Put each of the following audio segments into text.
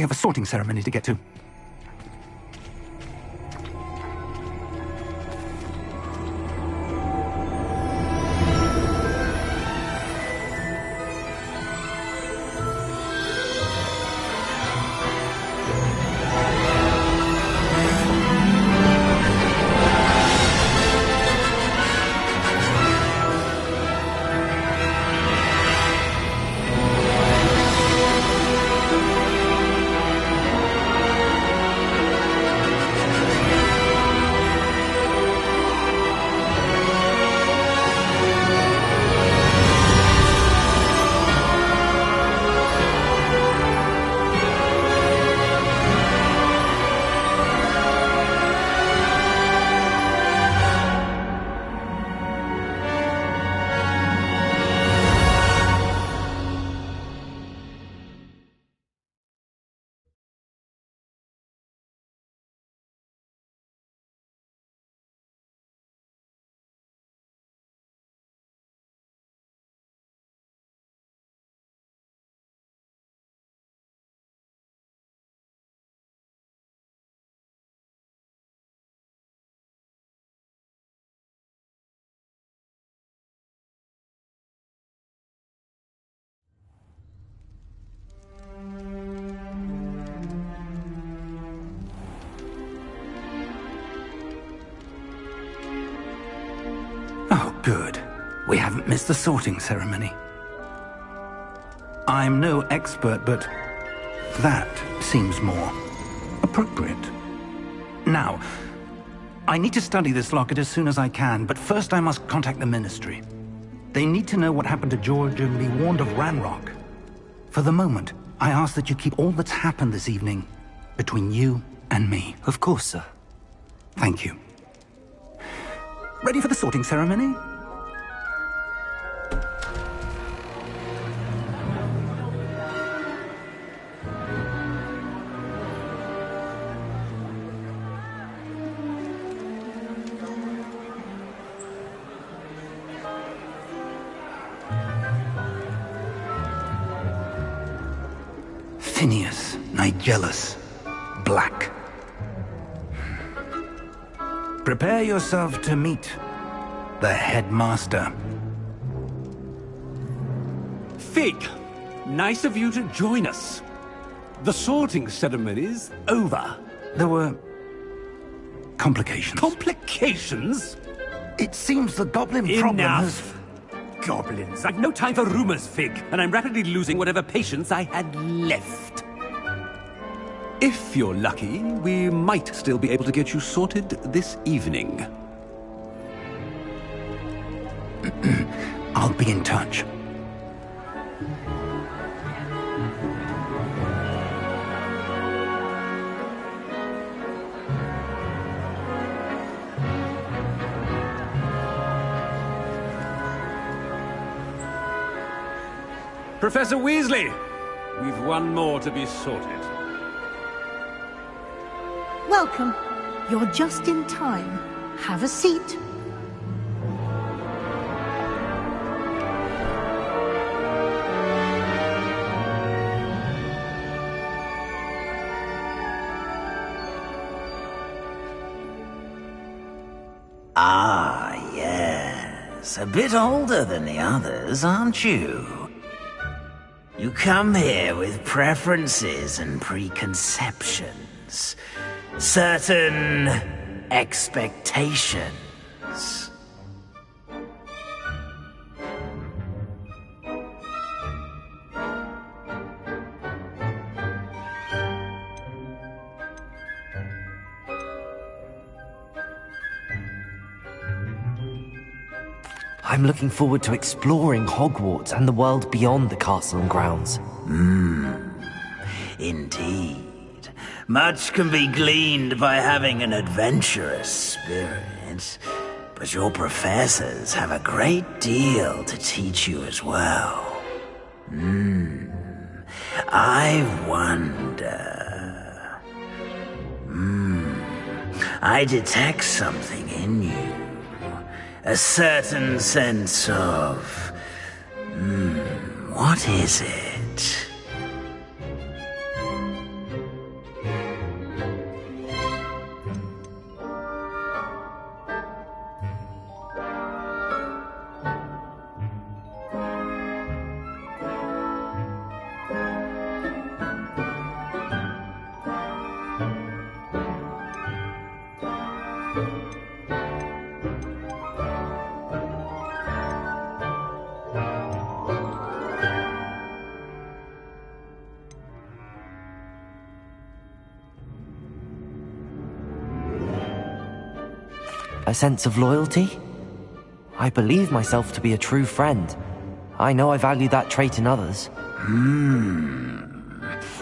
have a sorting ceremony to get to. Oh, good. We haven't missed the sorting ceremony. I'm no expert, but that seems more appropriate. Now, I need to study this locket as soon as I can, but first I must contact the Ministry. They need to know what happened to George and be warned of Ranrock. For the moment, I ask that you keep all that's happened this evening between you and me. Of course, sir. Thank you. Ready for the sorting ceremony? Phineas Nigellus Black. Prepare yourself to meet the headmaster. Fig, nice of you to join us. The sorting ceremony's over. There were complications. Complications? It seems the goblin problem has... Enough! Goblins. I've no time for rumors, Fig, and I'm rapidly losing whatever patience I had left. If you're lucky, we might still be able to get you sorted this evening. I'll be in touch. Professor Weasley, we've one more to be sorted. Welcome. You're just in time. Have a seat. Ah, yes. A bit older than the others, aren't you? You come here with preferences and preconceptions. Certain expectations. I'm looking forward to exploring Hogwarts and the world beyond the castle and grounds. Indeed. Much can be gleaned by having an adventurous spirit, but your professors have a great deal to teach you as well. I wonder... I detect something in you. A certain sense of... what is it? A sense of loyalty? I believe myself to be a true friend. I know I value that trait in others.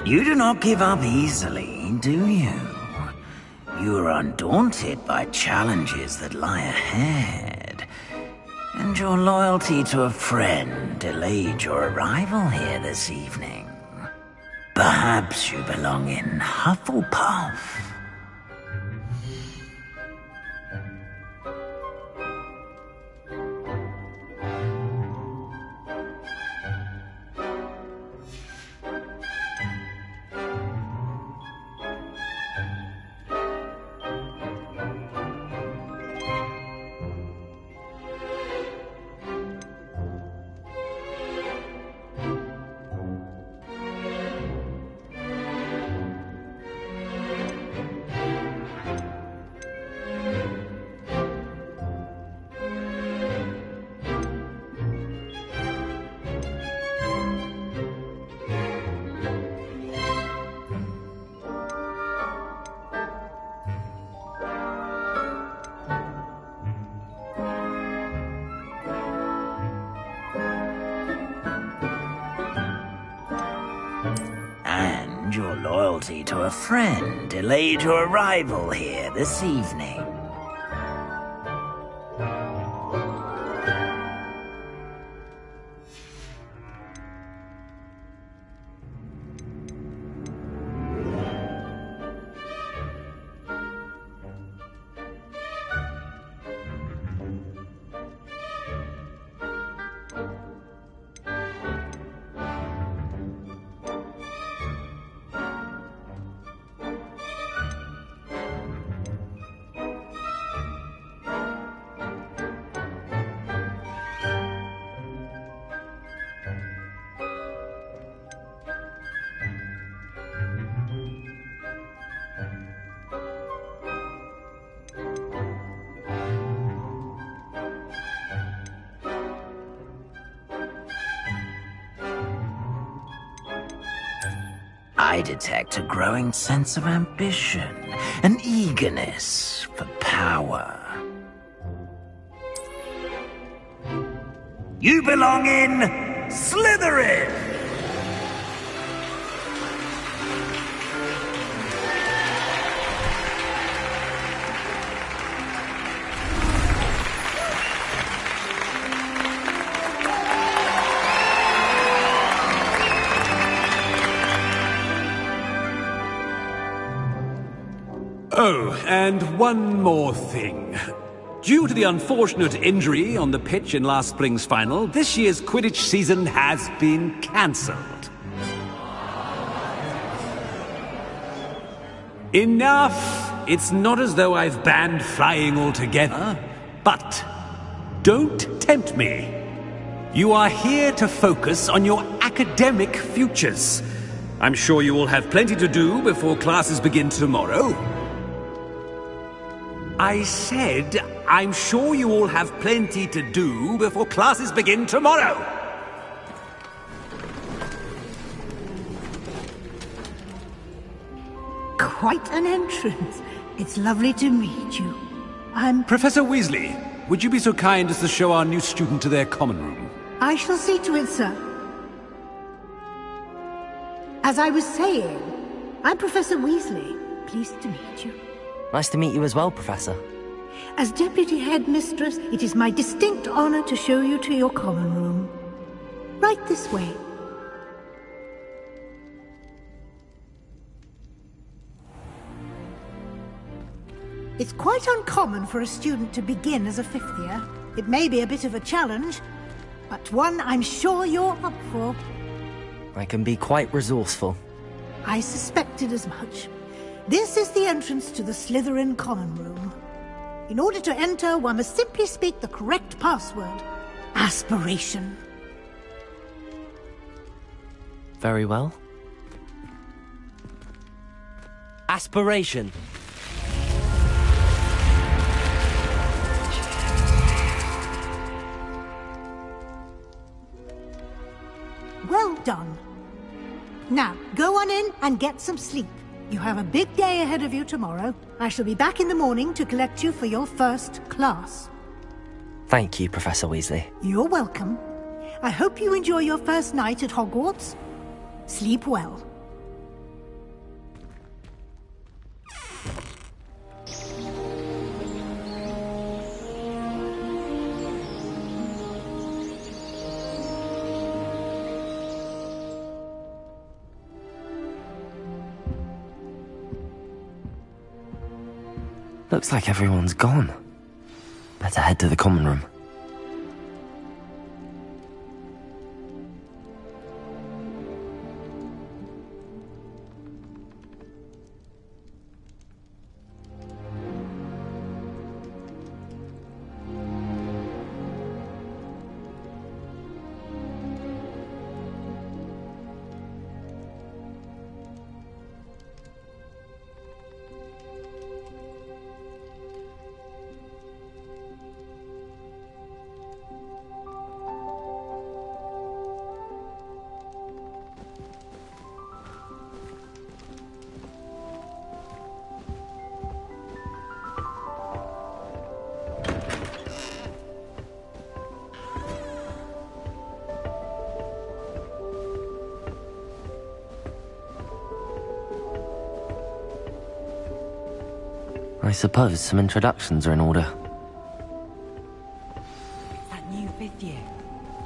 You do not give up easily, do you? You are undaunted by challenges that lie ahead. And your loyalty to a friend delayed your arrival here this evening. Perhaps you belong in Hufflepuff. And your loyalty to a friend delayed your arrival here this evening. I detect a growing sense of ambition, an eagerness for power. You belong in Slytherin! Oh, and one more thing. Due to the unfortunate injury on the pitch in last spring's final, this year's Quidditch season has been cancelled. Enough! It's not as though I've banned flying altogether, but don't tempt me. You are here to focus on your academic futures. I'm sure you will have plenty to do before classes begin tomorrow. I said, I'm sure you all have plenty to do before classes begin tomorrow. Quite an entrance. It's lovely to meet you. Professor Weasley, would you be so kind as to show our new student to their common room? I shall see to it, sir. As I was saying, I'm Professor Weasley. Pleased to meet you. Nice to meet you as well, Professor. As Deputy Headmistress, it is my distinct honor to show you to your common room. Right this way. It's quite uncommon for a student to begin as a fifth year. It may be a bit of a challenge, but one I'm sure you're up for. I can be quite resourceful. I suspected as much. This is the entrance to the Slytherin common room. In order to enter, one must simply speak the correct password. Aspiration. Very well. Aspiration. Well done. Now, go on in and get some sleep. You have a big day ahead of you tomorrow. I shall be back in the morning to collect you for your first class. Thank you, Professor Weasley. You're welcome. I hope you enjoy your first night at Hogwarts. Sleep well. Looks like everyone's gone. Better head to the common room. I suppose some introductions are in order. That new 5th year.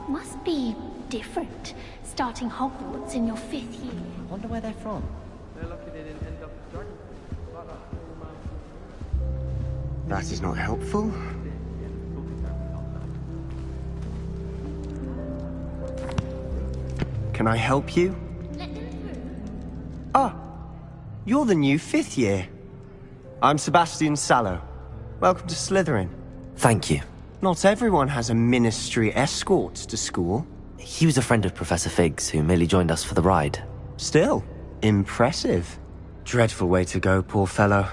Must be different, starting Hogwarts in your 5th year. Wonder where they're from. That is not helpful. Can I help you? Ah, you're the new 5th year. I'm Sebastian Sallow. Welcome to Slytherin. Thank you. Not everyone has a ministry escort to school. He was a friend of Professor Fig's who merely joined us for the ride. Still, impressive. Dreadful way to go, poor fellow.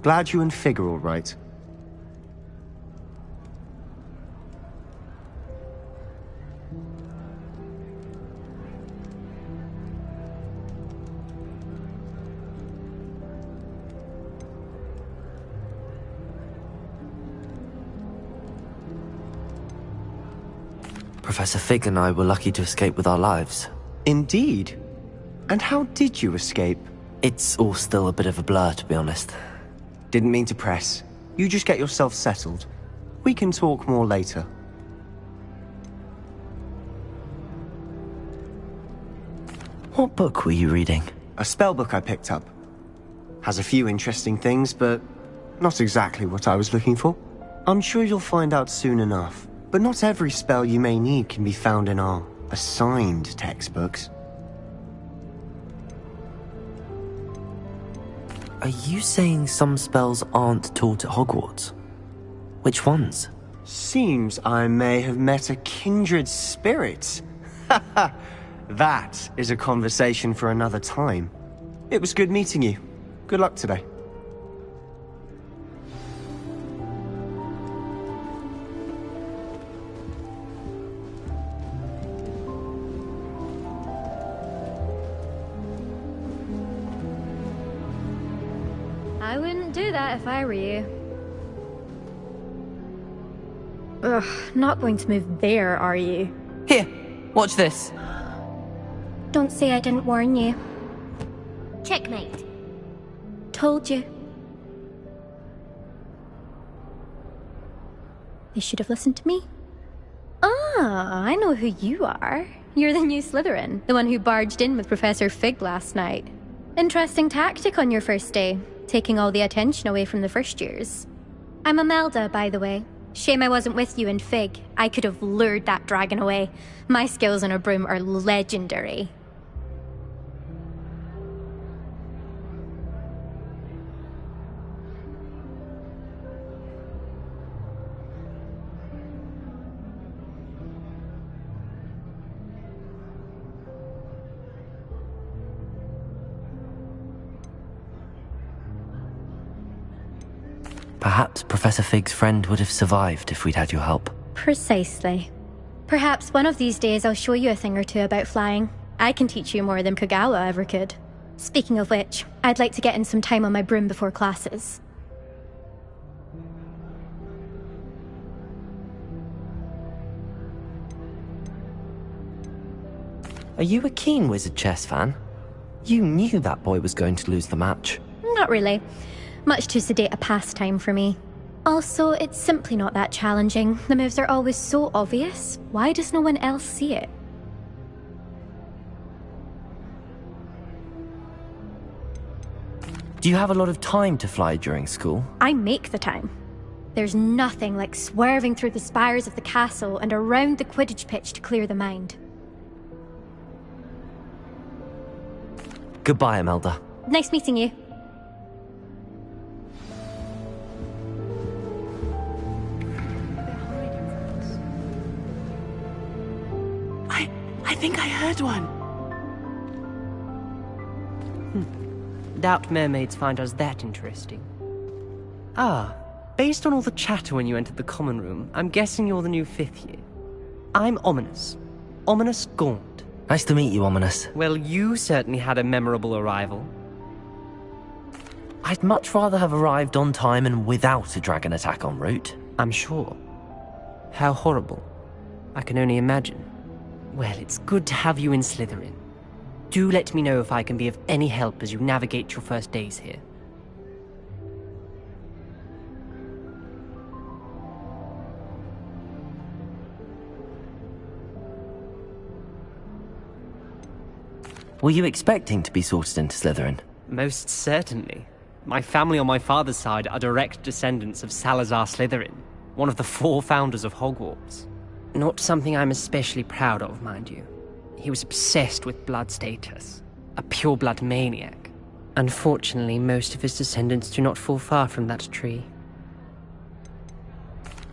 Glad you and Fig are all right. Professor Fig and I were lucky to escape with our lives. Indeed. And how did you escape? It's all still a bit of a blur, to be honest. Didn't mean to press. You just get yourself settled. We can talk more later. What book were you reading? A spellbook I picked up. Has a few interesting things, but not exactly what I was looking for. I'm sure you'll find out soon enough. But not every spell you may need can be found in our assigned textbooks. Are you saying some spells aren't taught at Hogwarts? Which ones? Seems I may have met a kindred spirit. That is a conversation for another time. It was good meeting you. Good luck today. I wouldn't do that if I were you. Ugh, not going to move there, are you? Here, watch this. Don't say I didn't warn you. Checkmate. Told you. They should have listened to me. Ah, I know who you are. You're the new Slytherin, the one who barged in with Professor Fig last night. Interesting tactic on your first day, taking all the attention away from the first years. I'm Imelda, by the way. Shame I wasn't with you and Fig. I could have lured that dragon away. My skills on a broom are legendary. Perhaps Professor Fig's friend would have survived if we'd had your help. Precisely. Perhaps one of these days I'll show you a thing or two about flying. I can teach you more than Kogawa ever could. Speaking of which, I'd like to get in some time on my broom before classes. Are you a keen Wizard Chess fan? You knew that boy was going to lose the match. Not really. Much too sedate a pastime for me. Also, it's simply not that challenging. The moves are always so obvious. Why does no one else see it? Do you have a lot of time to fly during school? I make the time. There's nothing like swerving through the spires of the castle and around the Quidditch pitch to clear the mind. Goodbye, Imelda. Nice meeting you. I think I heard one. Doubt mermaids find us that interesting. Ah, based on all the chatter when you entered the common room, I'm guessing you're the new 5th year. I'm Ominis. Ominis Gaunt. Nice to meet you, Ominis. Well, you certainly had a memorable arrival. I'd much rather have arrived on time and without a dragon attack en route. I'm sure. How horrible. I can only imagine. Well, it's good to have you in Slytherin. Do let me know if I can be of any help as you navigate your first days here. Were you expecting to be sorted into Slytherin? Most certainly. My family on my father's side are direct descendants of Salazar Slytherin, one of the 4 founders of Hogwarts. Not something I'm especially proud of, mind you. He was obsessed with blood status, a pure-blood maniac. Unfortunately, most of his descendants do not fall far from that tree.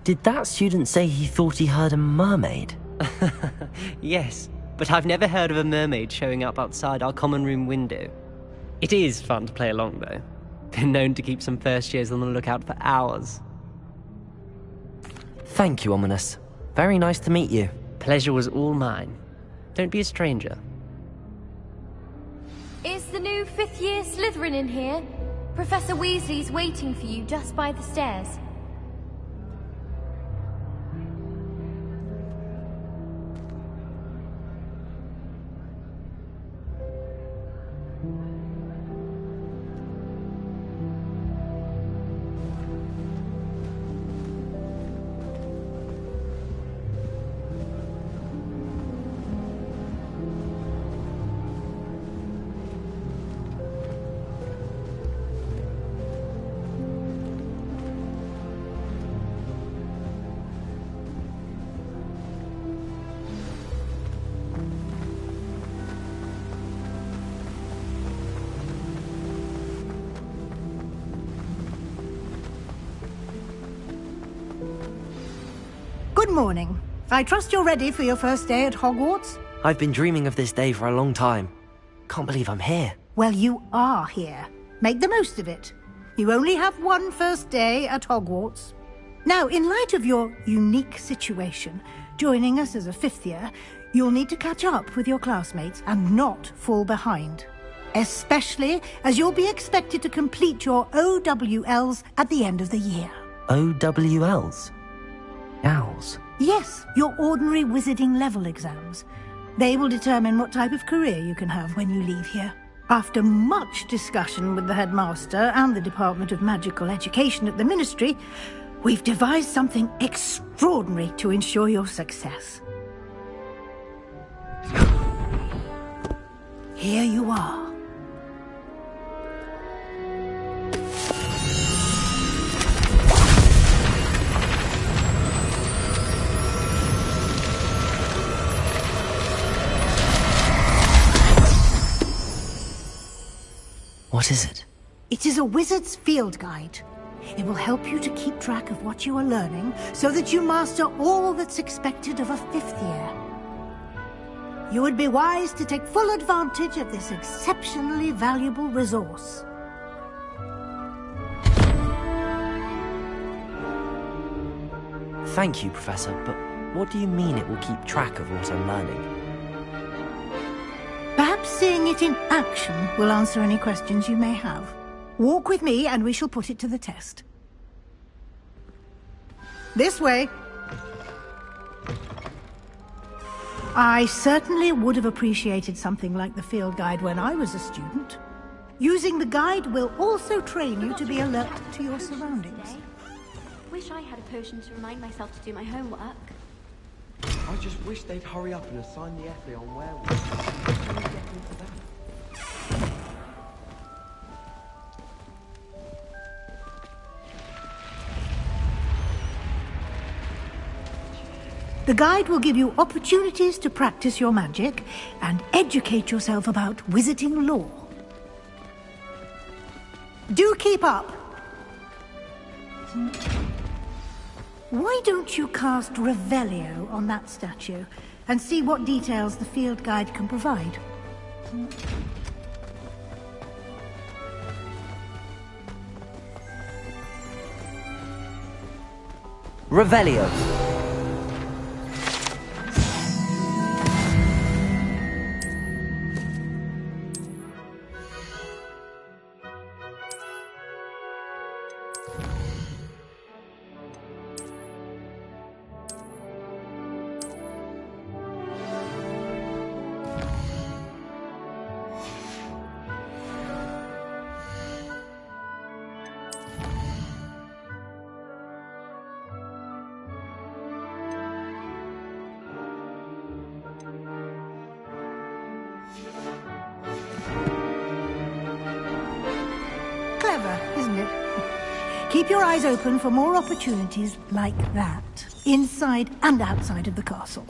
Did that student say he thought he heard a mermaid? Yes, but I've never heard of a mermaid showing up outside our common room window. It is fun to play along, though. Been known to keep some first years on the lookout for hours. Thank you, Ominis. Very nice to meet you. Pleasure was all mine. Don't be a stranger. Is the new 5th year Slytherin in here? Professor Weasley's waiting for you just by the stairs. Good morning. I trust you're ready for your first day at Hogwarts? I've been dreaming of this day for a long time. Can't believe I'm here. Well, you are here. Make the most of it. You only have one first day at Hogwarts. Now, in light of your unique situation, joining us as a 5th year, you'll need to catch up with your classmates and not fall behind. Especially as you'll be expected to complete your OWLs at the end of the year. OWLs? Owls? Yes, your ordinary wizarding level exams. They will determine what type of career you can have when you leave here. After much discussion with the headmaster and the Department of Magical Education at the Ministry, we've devised something extraordinary to ensure your success. Here you are. What is it? It is a wizard's field guide. It will help you to keep track of what you are learning so that you master all that's expected of a 5th year. You would be wise to take full advantage of this exceptionally valuable resource. Thank you, Professor, but what do you mean it will keep track of what I'm learning? Perhaps seeing it in action will answer any questions you may have. Walk with me and we shall put it to the test. This way. I certainly would have appreciated something like the field guide when I was a student. Using the guide will also train you to be alert to your surroundings. Wish I had a potion to remind myself to do my homework. I just wish they'd hurry up and assign the essay on werewolves. How do we get into that? The guide will give you opportunities to practice your magic and educate yourself about wizarding lore. Do keep up! Why don't you cast Revelio on that statue and see what details the field guide can provide? Revelio. Isn't it? Keep your eyes open for more opportunities like that, inside and outside of the castle.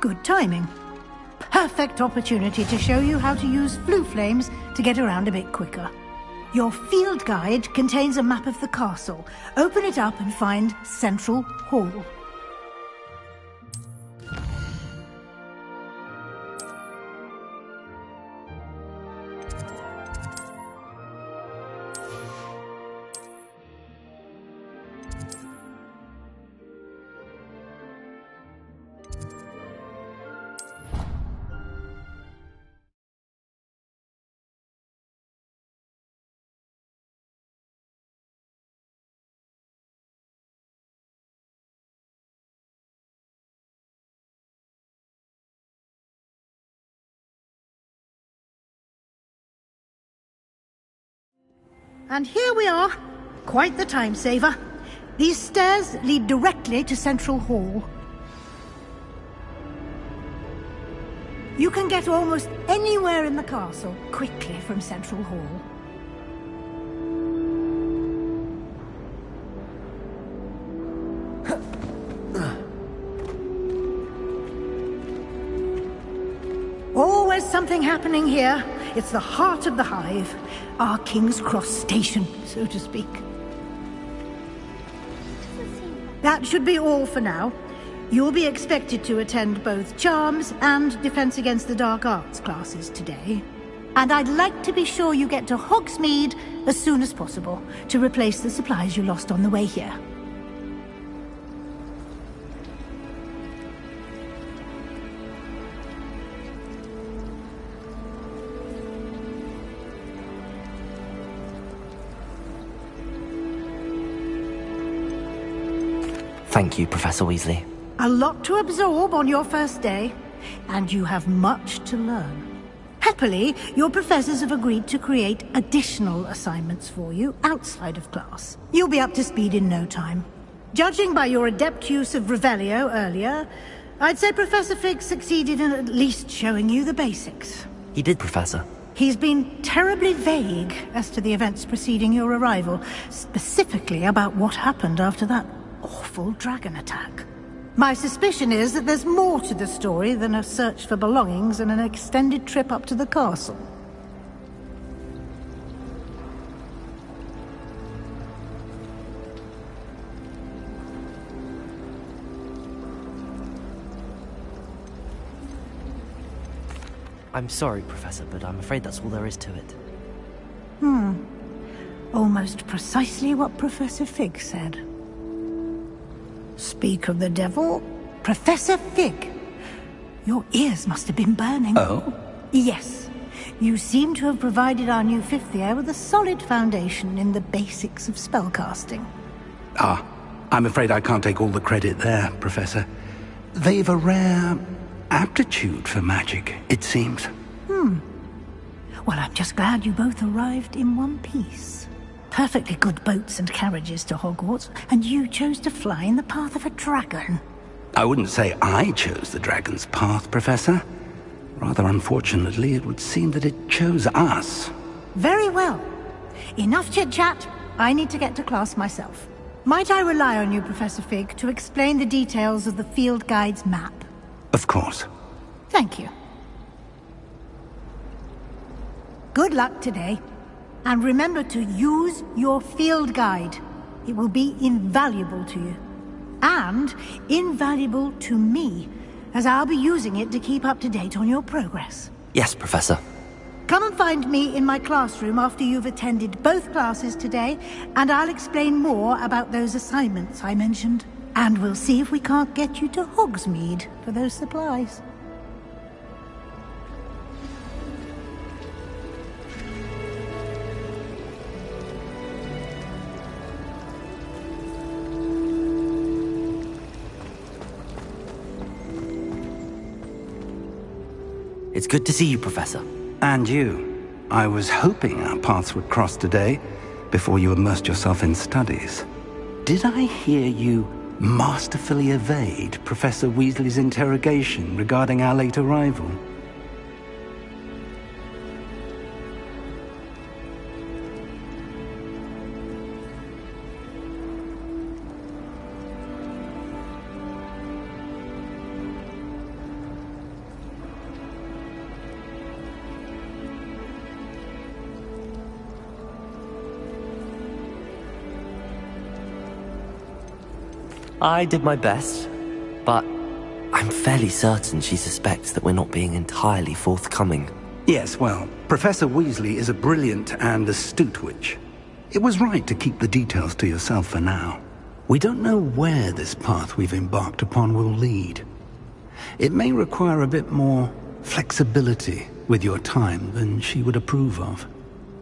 Good timing. Perfect opportunity to show you how to use flue flames to get around a bit quicker. Your field guide contains a map of the castle. Open it up and find Central Hall. And here we are. Quite the time saver. These stairs lead directly to Central Hall. You can get almost anywhere in the castle quickly from Central Hall. Always something happening here. It's the heart of the Hive. Our King's Cross station, so to speak. That should be all for now. You'll be expected to attend both Charms and Defense Against the Dark Arts classes today. And I'd like to be sure you get to Hogsmeade as soon as possible to replace the supplies you lost on the way here. Thank you, Professor Weasley. A lot to absorb on your first day, and you have much to learn. Happily, your professors have agreed to create additional assignments for you outside of class. You'll be up to speed in no time. Judging by your adept use of Revelio earlier, I'd say Professor Fig succeeded in at least showing you the basics. He did, Professor. He's been terribly vague as to the events preceding your arrival, specifically about what happened after that awful dragon attack. My suspicion is that there's more to the story than a search for belongings and an extended trip up to the castle. I'm sorry, Professor, but I'm afraid that's all there is to it. Almost precisely what Professor Fig said. Speak of the devil, Professor Fig. Your ears must have been burning. Oh? Yes. You seem to have provided our new fifth year with a solid foundation in the basics of spellcasting. Ah, I'm afraid I can't take all the credit there, Professor. They've a rare aptitude for magic, it seems. Well, I'm just glad you both arrived in one piece. Perfectly good boats and carriages to Hogwarts, and you chose to fly in the path of a dragon. I wouldn't say I chose the dragon's path, Professor. Rather unfortunately, it would seem that it chose us. Very well. Enough chit-chat. I need to get to class myself. Might I rely on you, Professor Fig, to explain the details of the field guide's map? Of course. Thank you. Good luck today. And remember to use your field guide. It will be invaluable to you. And invaluable to me, as I'll be using it to keep up to date on your progress. Yes, Professor. Come and find me in my classroom after you've attended both classes today, and I'll explain more about those assignments I mentioned. And we'll see if we can't get you to Hogsmeade for those supplies. It's good to see you, Professor. And you. I was hoping our paths would cross today, before you immersed yourself in studies. Did I hear you masterfully evade Professor Weasley's interrogation regarding our late arrival? I did my best, but I'm fairly certain she suspects that we're not being entirely forthcoming. Yes, well, Professor Weasley is a brilliant and astute witch. It was right to keep the details to yourself for now. We don't know where this path we've embarked upon will lead. It may require a bit more flexibility with your time than she would approve of.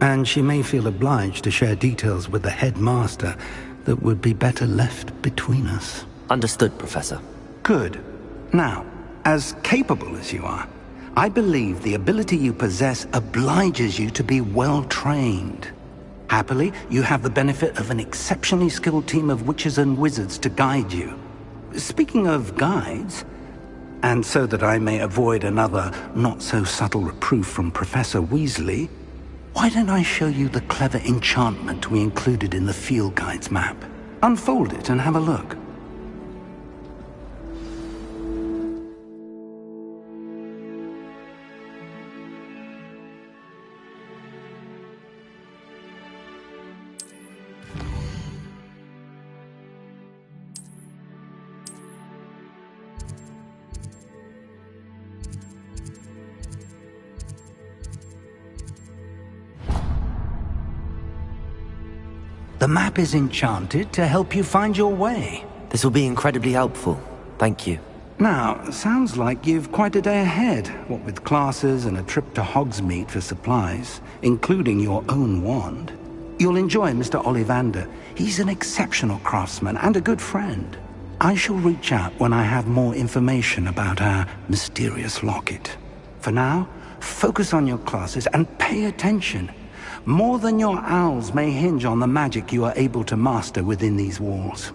And she may feel obliged to share details with the headmaster that would be better left between us. Understood, Professor. Good. Now, as capable as you are, I believe the ability you possess obliges you to be well trained. Happily, you have the benefit of an exceptionally skilled team of witches and wizards to guide you. Speaking of guides, and so that I may avoid another not-so-subtle reproof from Professor Weasley, why don't I show you the clever enchantment we included in the field guide's map? Unfold it and have a look. map is enchanted to help you find your way. This will be incredibly helpful. Thank you. Now, sounds like you've quite a day ahead, what with classes and a trip to Hogsmeade for supplies, including your own wand. You'll enjoy Mr. Ollivander. He's an exceptional craftsman and a good friend. I shall reach out when I have more information about our mysterious locket. For now, focus on your classes and pay attention. More than your owls may hinge on the magic you are able to master within these walls.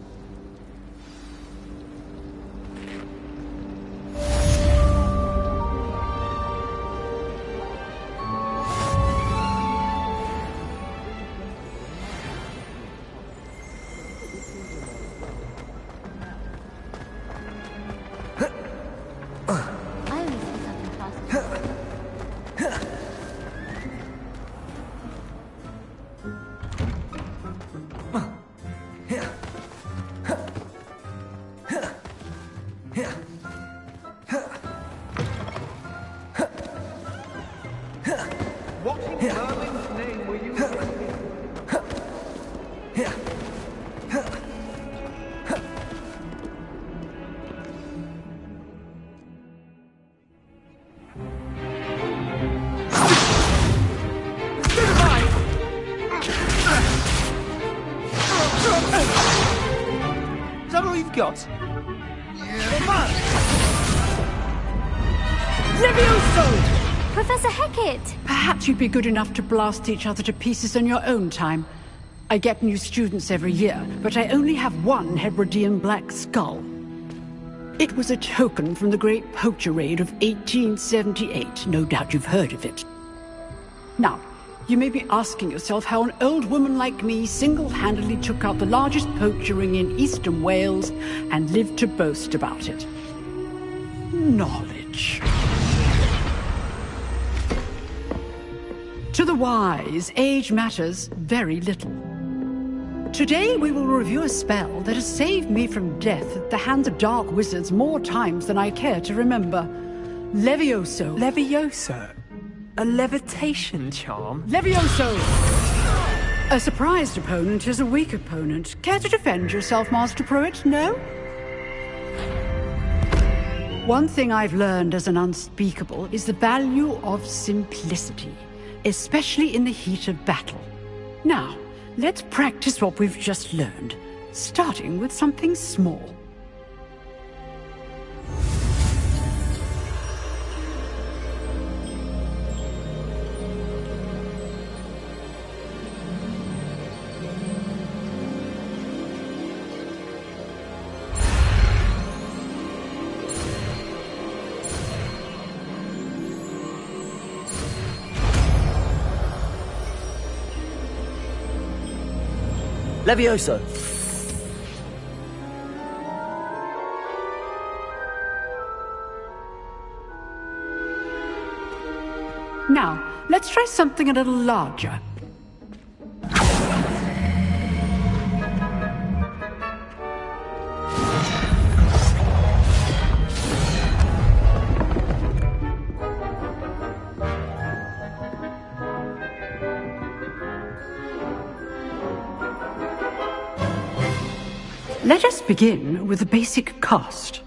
Professor Hecat! Perhaps you'd be good enough to blast each other to pieces on your own time. I get new students every year, but I only have one Hebridean black skull. It was a token from the Great Poacher Raid of 1878. No doubt you've heard of it. Now, you may be asking yourself how an old woman like me single-handedly took out the largest poacher ring in eastern Wales and lived to boast about it. Knowledge. To the wise, age matters very little. Today we will review a spell that has saved me from death at the hands of dark wizards more times than I care to remember. Levioso. Levioso? A levitation charm? Levioso! A surprised opponent is a weak opponent. Care to defend yourself, Master Pruitt? No? One thing I've learned as an unspeakable is the value of simplicity, especially in the heat of battle. Now, let's practice what we've just learned, starting with something small. Levioso! Now, let's try something a little larger. Let us begin with the basic cast.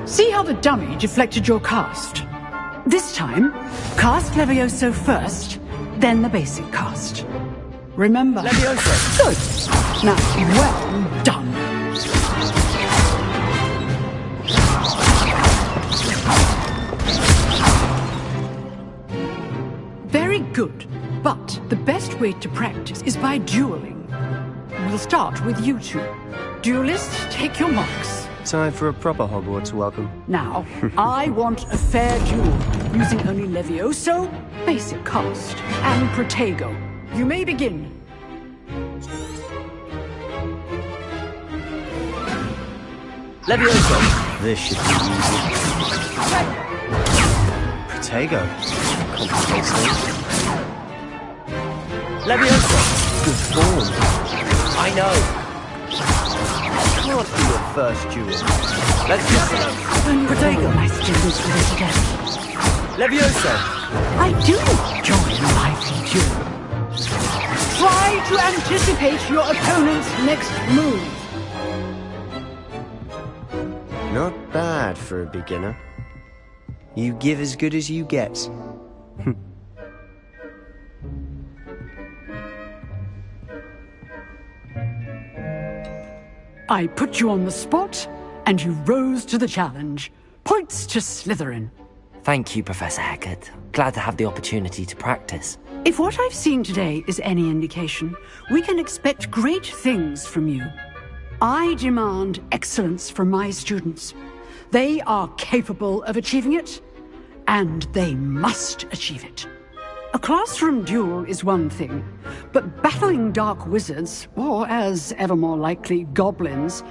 See how the dummy deflected your cast? This time, cast Levioso first, then the basic cast. Remember... Levioso! Good! Now, well done! Very good, but the best way to practice is by dueling. We'll start with you two. Duelists, take your marks. Time for a proper Hogwarts welcome. Now, I want a fair duel, using only Levioso, basic cast, and Protego. You may begin. Levioso! This should be easy. Protego. Complicates things. Levioso! Good form. I know. Can't be your first duel. Let's just Protego. My students for this again. Levioso. I do enjoy lively duels. Try to anticipate your opponent's next move. Not bad for a beginner. You give as good as you get. I put you on the spot, and you rose to the challenge. Points to Slytherin. Thank you, Professor Hecat. Glad to have the opportunity to practice. If what I've seen today is any indication, we can expect great things from you. I demand excellence from my students. They are capable of achieving it, and they must achieve it. A classroom duel is one thing, but battling dark wizards, or as ever more likely, goblins,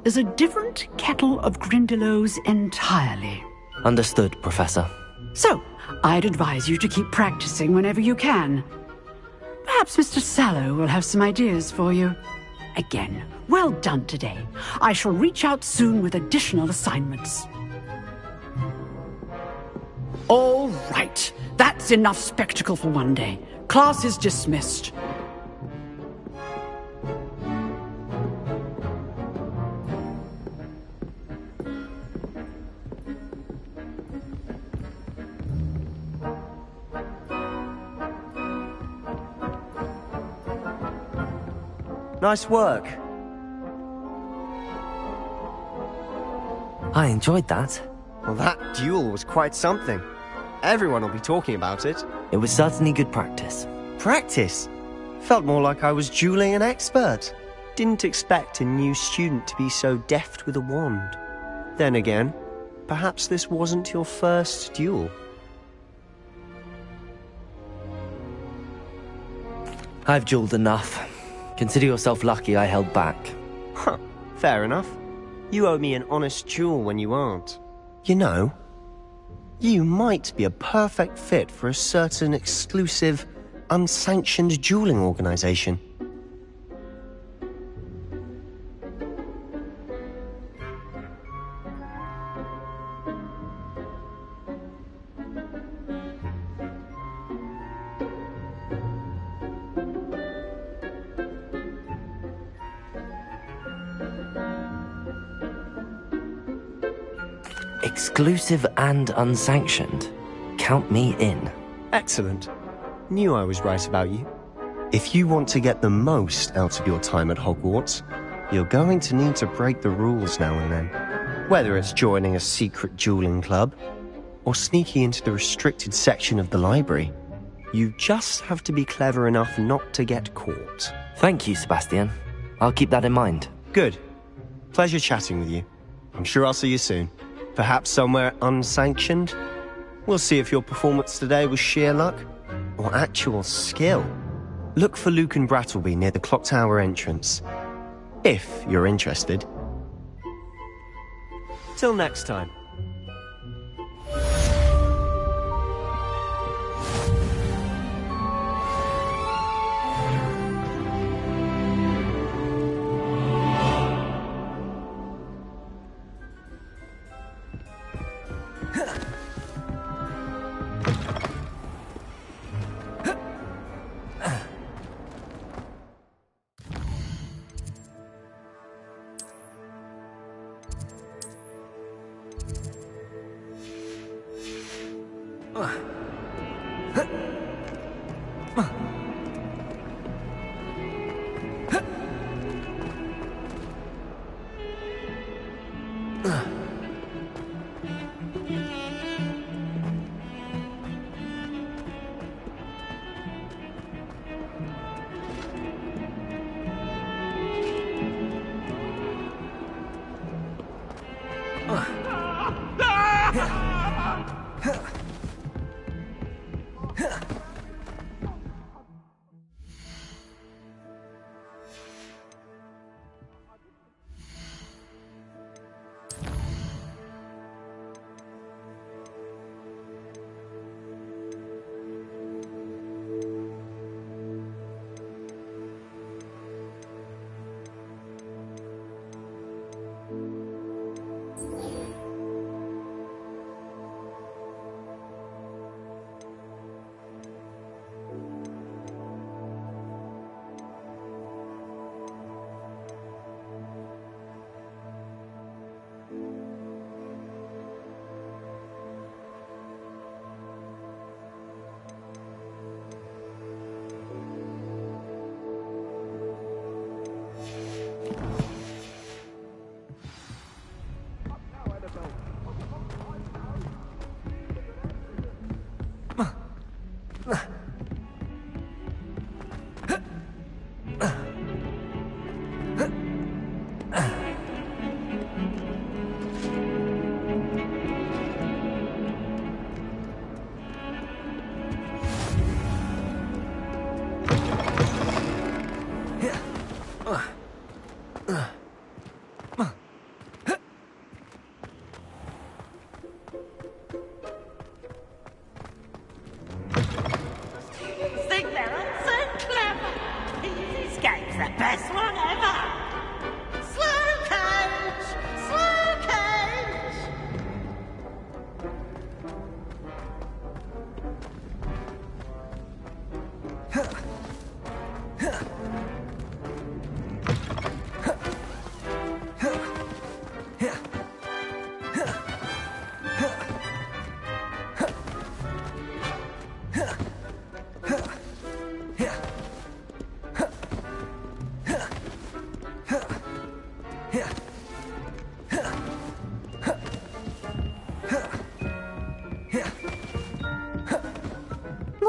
is a different kettle of Grindylows entirely. Understood, Professor. So, I'd advise you to keep practicing whenever you can. Perhaps Mr. Sallow will have some ideas for you. Again, well done today. I shall reach out soon with additional assignments. All right. That's enough spectacle for one day. Class is dismissed. Nice work. I enjoyed that. Well, that duel was quite something. Everyone will be talking about it. It was certainly good practice. Practice? Felt more like I was dueling an expert. Didn't expect a new student to be so deft with a wand. Then again, perhaps this wasn't your first duel. I've dueled enough. Consider yourself lucky I held back. Huh, fair enough. You owe me an honest duel when you aren't. You know, you might be a perfect fit for a certain exclusive, unsanctioned dueling organization. Exclusive and unsanctioned. Count me in. Excellent. Knew I was right about you. If you want to get the most out of your time at Hogwarts, you're going to need to break the rules now and then. Whether it's joining a secret dueling club, or sneaking into the restricted section of the library, you just have to be clever enough not to get caught. Thank you, Sebastian. I'll keep that in mind. Good. Pleasure chatting with you. I'm sure I'll see you soon. Perhaps somewhere unsanctioned? We'll see if your performance today was sheer luck or actual skill. Look for Luke and Brattleby near the clock tower entrance, if you're interested. Till next time.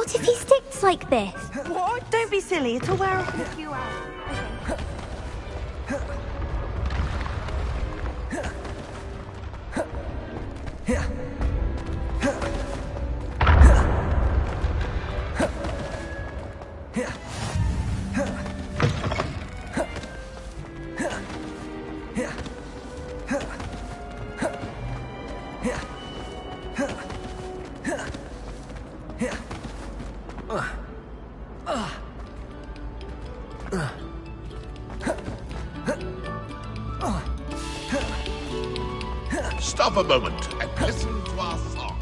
What if he sticks like this? What? Don't be silly. It'll wear off in a few hours. Stop a moment and listen to our song.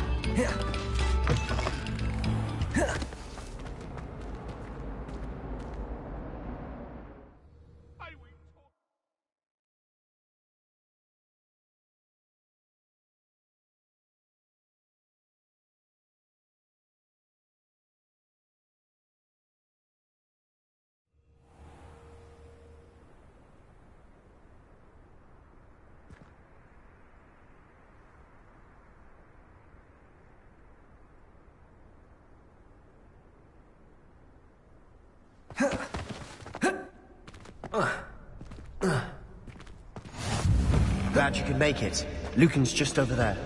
Glad you could make it. Lucan's just over there.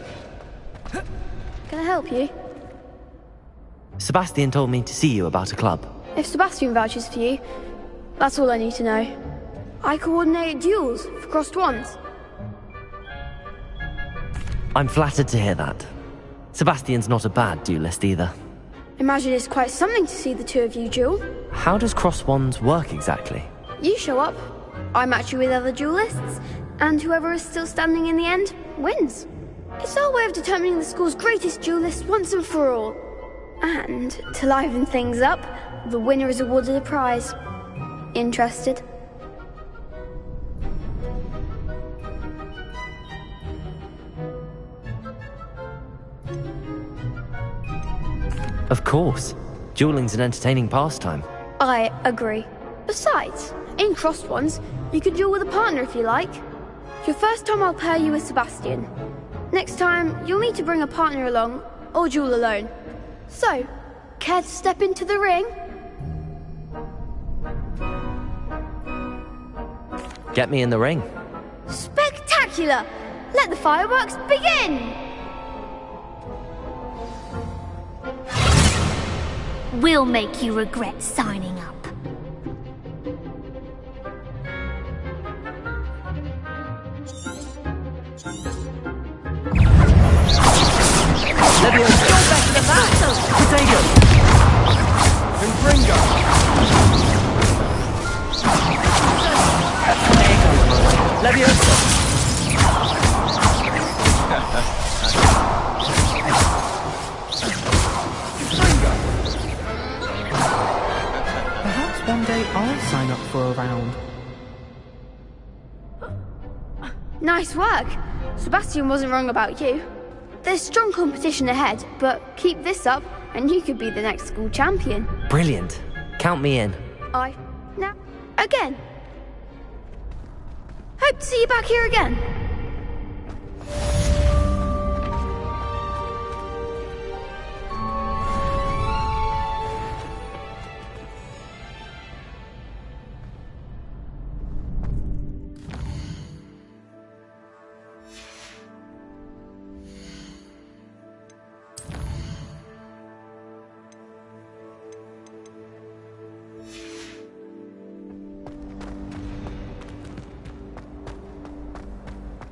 Can I help you? Sebastian told me to see you about a club. If Sebastian vouches for you, that's all I need to know. I coordinate duels for crossed ones. I'm flattered to hear that. Sebastian's not a bad duelist either. Imagine it's quite something to see the two of you duel. How does cross wands work exactly? You show up, I match you with other duelists, and whoever is still standing in the end wins. It's our way of determining the school's greatest duelist once and for all. And to liven things up, the winner is awarded a prize. Interested? Of course. Dueling's an entertaining pastime. I agree. Besides, in crossed ones, you can duel with a partner if you like. Your first time I'll pair you with Sebastian. Next time, you'll need to bring a partner along, or duel alone. So, care to step into the ring? Get me in the ring. Spectacular! Let the fireworks begin! We'll make you regret signing up. Leviosa! You're better than that! Potato! Confringo! Leviosa! Perhaps one day I'll sign up for a round. Nice work! Sebastian wasn't wrong about you. There's strong competition ahead, but keep this up and you could be the next school champion. Brilliant. Count me in. Now, again. Hope to see you back here again.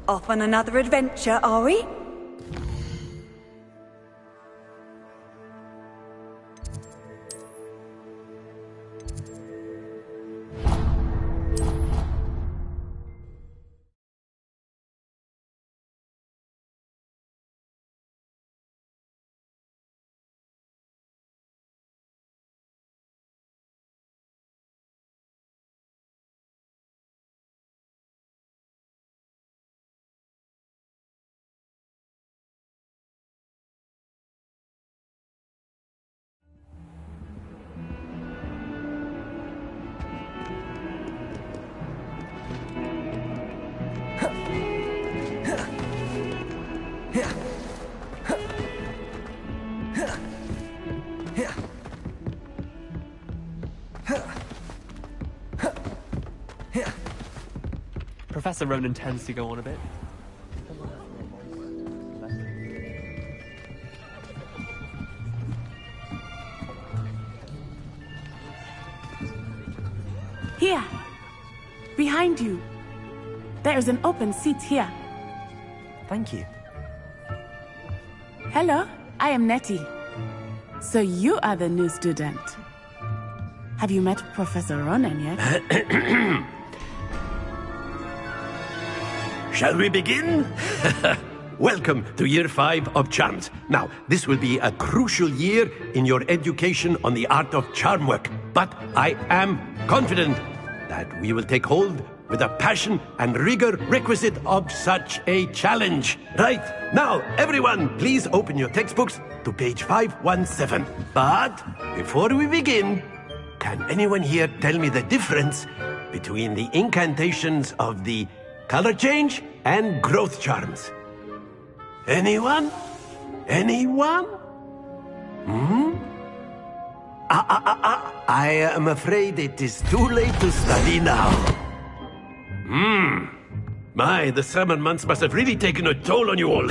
Off on another adventure, are we? Professor Ronan tends to go on a bit. Here. Behind you. There is an open seat here. Thank you. Hello, I am Nettie. So you are the new student. Have you met Professor Ronan yet? Shall we begin? Welcome to Year 5 of Charms. Now, this will be a crucial year in your education on the art of charm work. But I am confident that we will take hold with the passion and rigor requisite of such a challenge. Right, now, everyone, please open your textbooks to page 517. But before we begin, can anyone here tell me the difference between the incantations of the color change and growth charms? Anyone? Anyone? I am afraid it is too late to study now. My, the summer months must have really taken a toll on you all.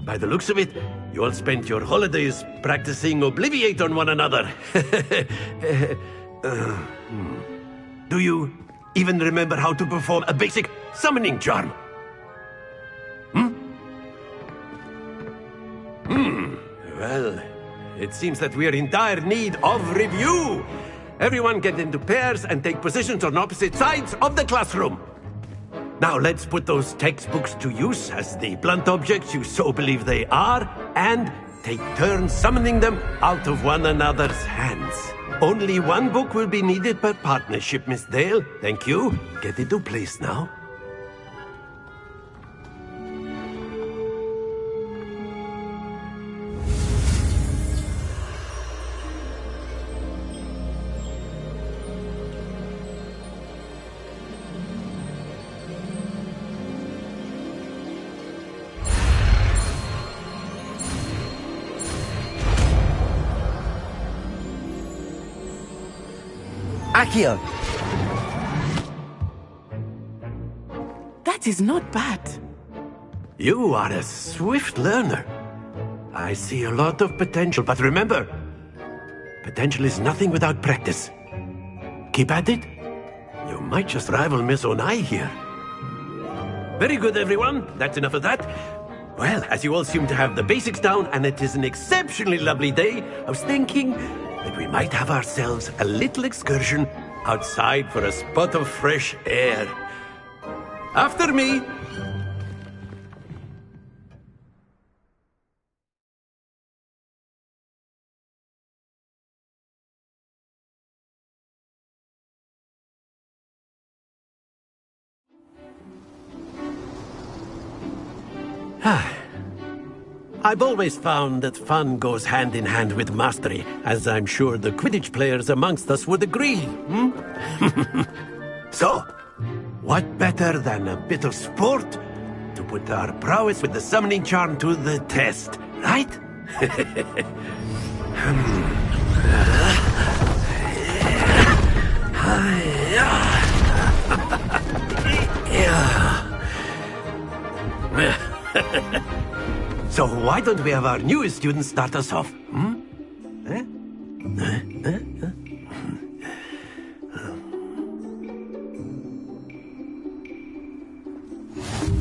By the looks of it, you all spent your holidays practicing Obliviate on one another. Do you even remember how to perform a basic summoning charm? Well, it seems that we are in dire need of review. Everyone get into pairs and take positions on opposite sides of the classroom. Now let's put those textbooks to use as the blunt objects you so believe they are, and take turns summoning them out of one another's hands. Only one book will be needed per partnership, Miss Dale. Thank you. Get into place now. Accio! That is not bad. You are a swift learner. I see a lot of potential, but remember, potential is nothing without practice. Keep at it. You might just rival Miss Onai here. Very good, everyone. That's enough of that. Well, as you all seem to have the basics down, and it is an exceptionally lovely day, I was thinking that we might have ourselves a little excursion outside for a spot of fresh air. After me! I've always found that fun goes hand in hand with mastery, as I'm sure the Quidditch players amongst us would agree. So, what better than a bit of sport to put our prowess with the summoning charm to the test, right? So why don't we have our newest student start us off?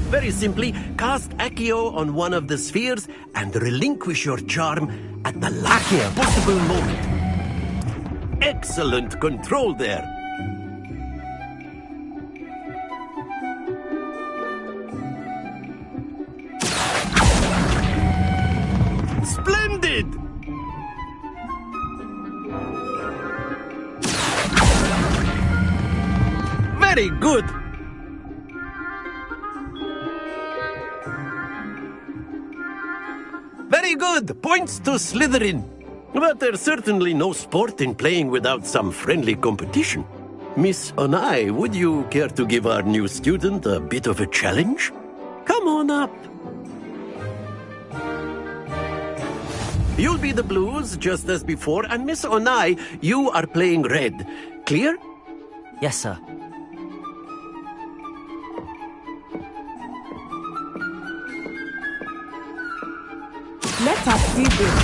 Very simply, cast Accio on one of the spheres and relinquish your charm at the last possible moment. Excellent control there. Splendid! Very good! Very good! Points to Slytherin. But there's certainly no sport in playing without some friendly competition. Miss Onai, would you care to give our new student a bit of a challenge? Come on up. You'll be the blues, just as before, and Miss Onai, you are playing red. Clear? Yes, sir. Let us see this.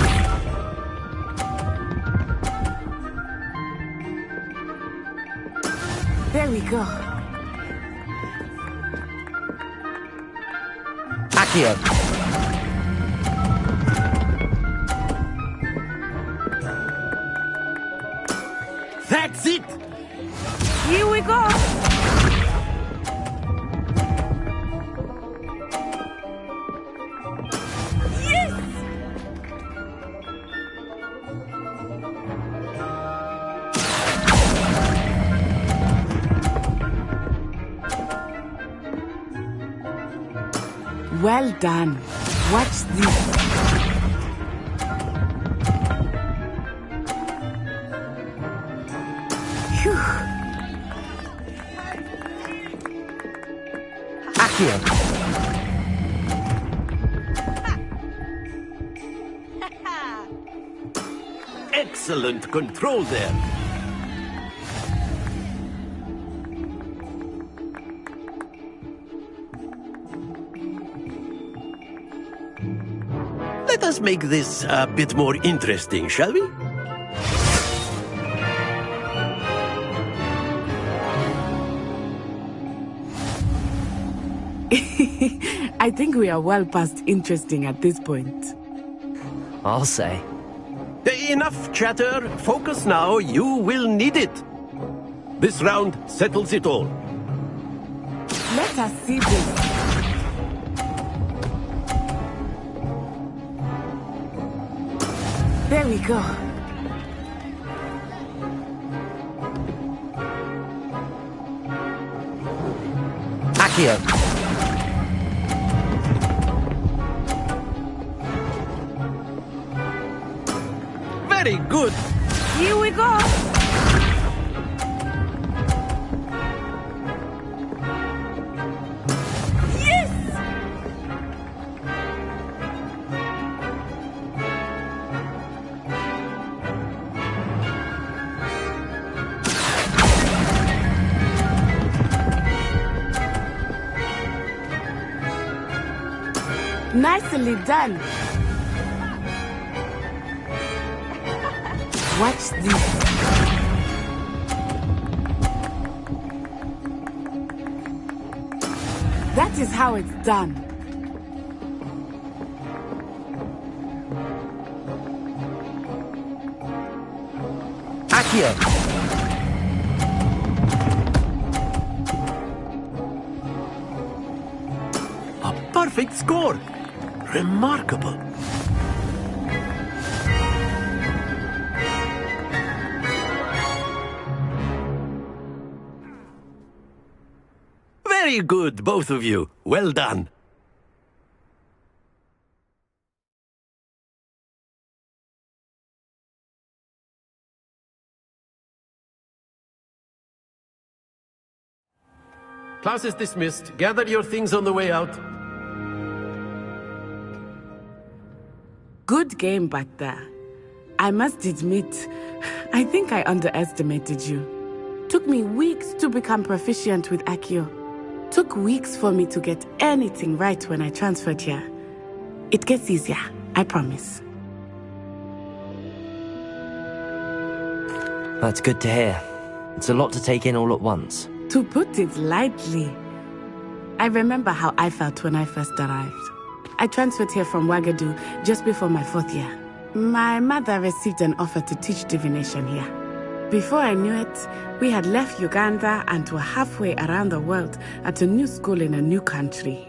There we go. Accio. That's it! Here we go! Yes! Well done. Watch this. Phew. Accio. Excellent control there. Let us make this a bit more interesting, shall we? I think we are well past interesting at this point. I'll say. Enough chatter. Focus now. You will need it. This round settles it all. Let us see this. There we go. Accio. Very good. Here we go! Yes! Nicely done. Watch this. That is how it's done. Accio. A perfect score. Remarkable. Very good, both of you. Well done. Class is dismissed. Gather your things on the way out. Good game back there. I must admit, I think I underestimated you. Took me weeks to become proficient with Accio. Took weeks for me to get anything right when I transferred here. It gets easier, I promise. That's good to hear. It's a lot to take in all at once. To put it lightly, I remember how I felt when I first arrived. I transferred here from Wagadu just before my 4th year. My mother received an offer to teach divination here. Before I knew it, we had left Uganda and were halfway around the world at a new school in a new country.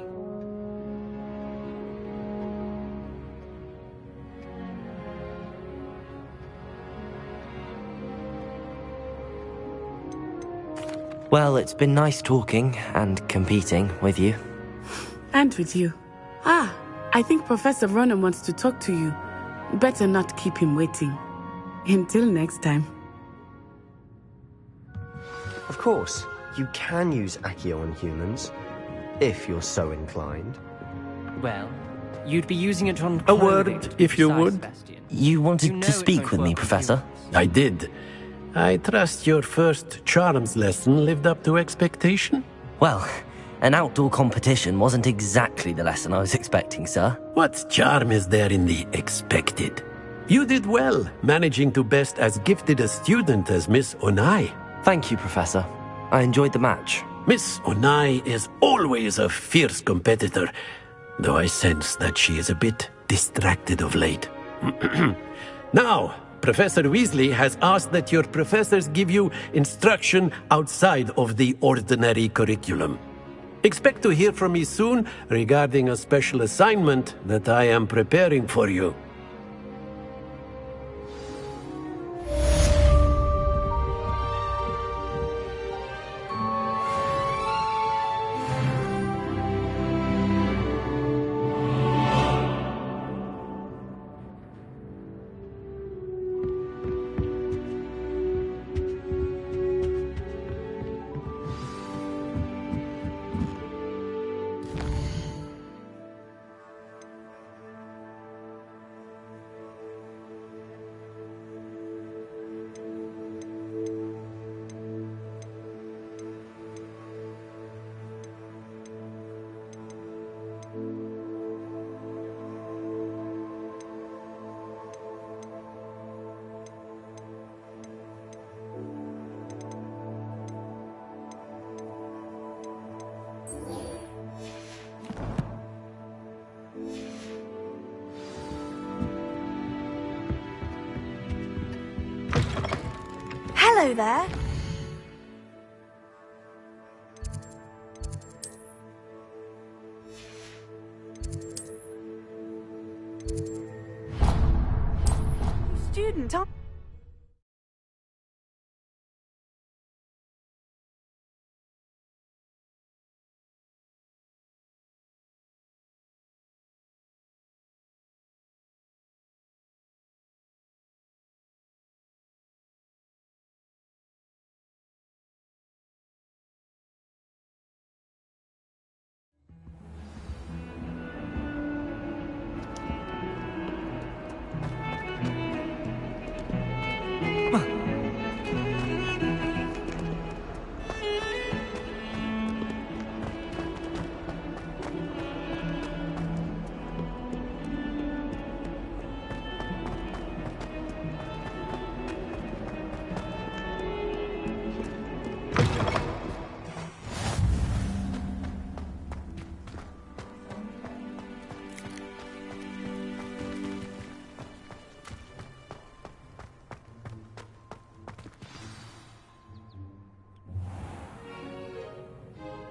Well, it's been nice talking and competing with you. And with you. Ah, I think Professor Ronen wants to talk to you. Better not keep him waiting. Until next time. Of course, you can use Accio on humans, if you're so inclined. Well, you'd be using it on A word, if you would. You wanted to speak with me, Professor? I did. I trust your first charms lesson lived up to expectation? Well, An outdoor competition wasn't exactly the lesson I was expecting, sir. What charm is there in the expected? You did well, managing to best as gifted a student as Miss Onai. Thank you, Professor. I enjoyed the match. Miss Onai is always a fierce competitor, though I sense that she is a bit distracted of late. Now, Professor Weasley has asked that your professors give you instruction outside of the ordinary curriculum. Expect to hear from me soon regarding a special assignment that I am preparing for you. Hello there. Student,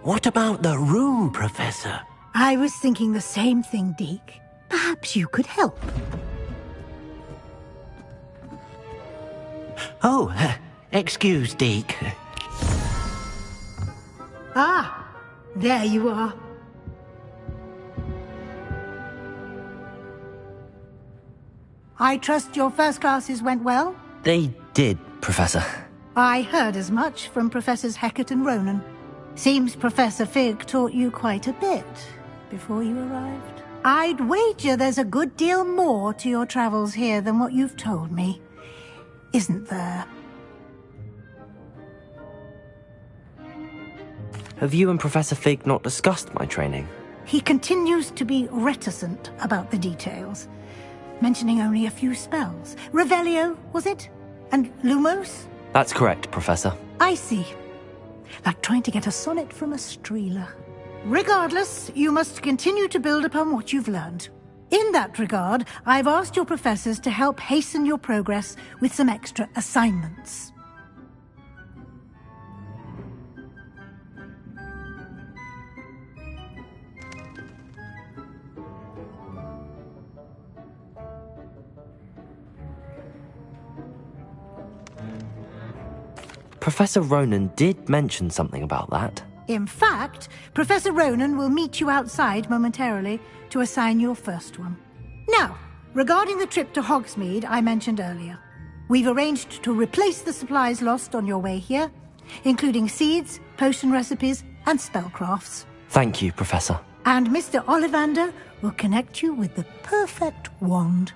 What about the room, Professor? I was thinking the same thing, Deke. Perhaps you could help. Oh, excuse, Deke. Ah, there you are. I trust your first classes went well? They did, Professor. I heard as much from Professors Hecat and Ronan. Seems Professor Fig taught you quite a bit before you arrived. I'd wager there's a good deal more to your travels here than what you've told me. Isn't there? Have you and Professor Fig not discussed my training? He continues to be reticent about the details, mentioning only a few spells. Revelio, was it? And Lumos? That's correct, Professor. I see. Like trying to get a sonnet from a Streeler. Regardless, you must continue to build upon what you've learned. In that regard, I've asked your professors to help hasten your progress with some extra assignments. Professor Ronan did mention something about that. In fact, Professor Ronan will meet you outside momentarily to assign your first one. Now, regarding the trip to Hogsmeade I mentioned earlier, we've arranged to replace the supplies lost on your way here, including seeds, potion recipes, and spellcrafts. Thank you, Professor. And Mr. Ollivander will connect you with the perfect wand.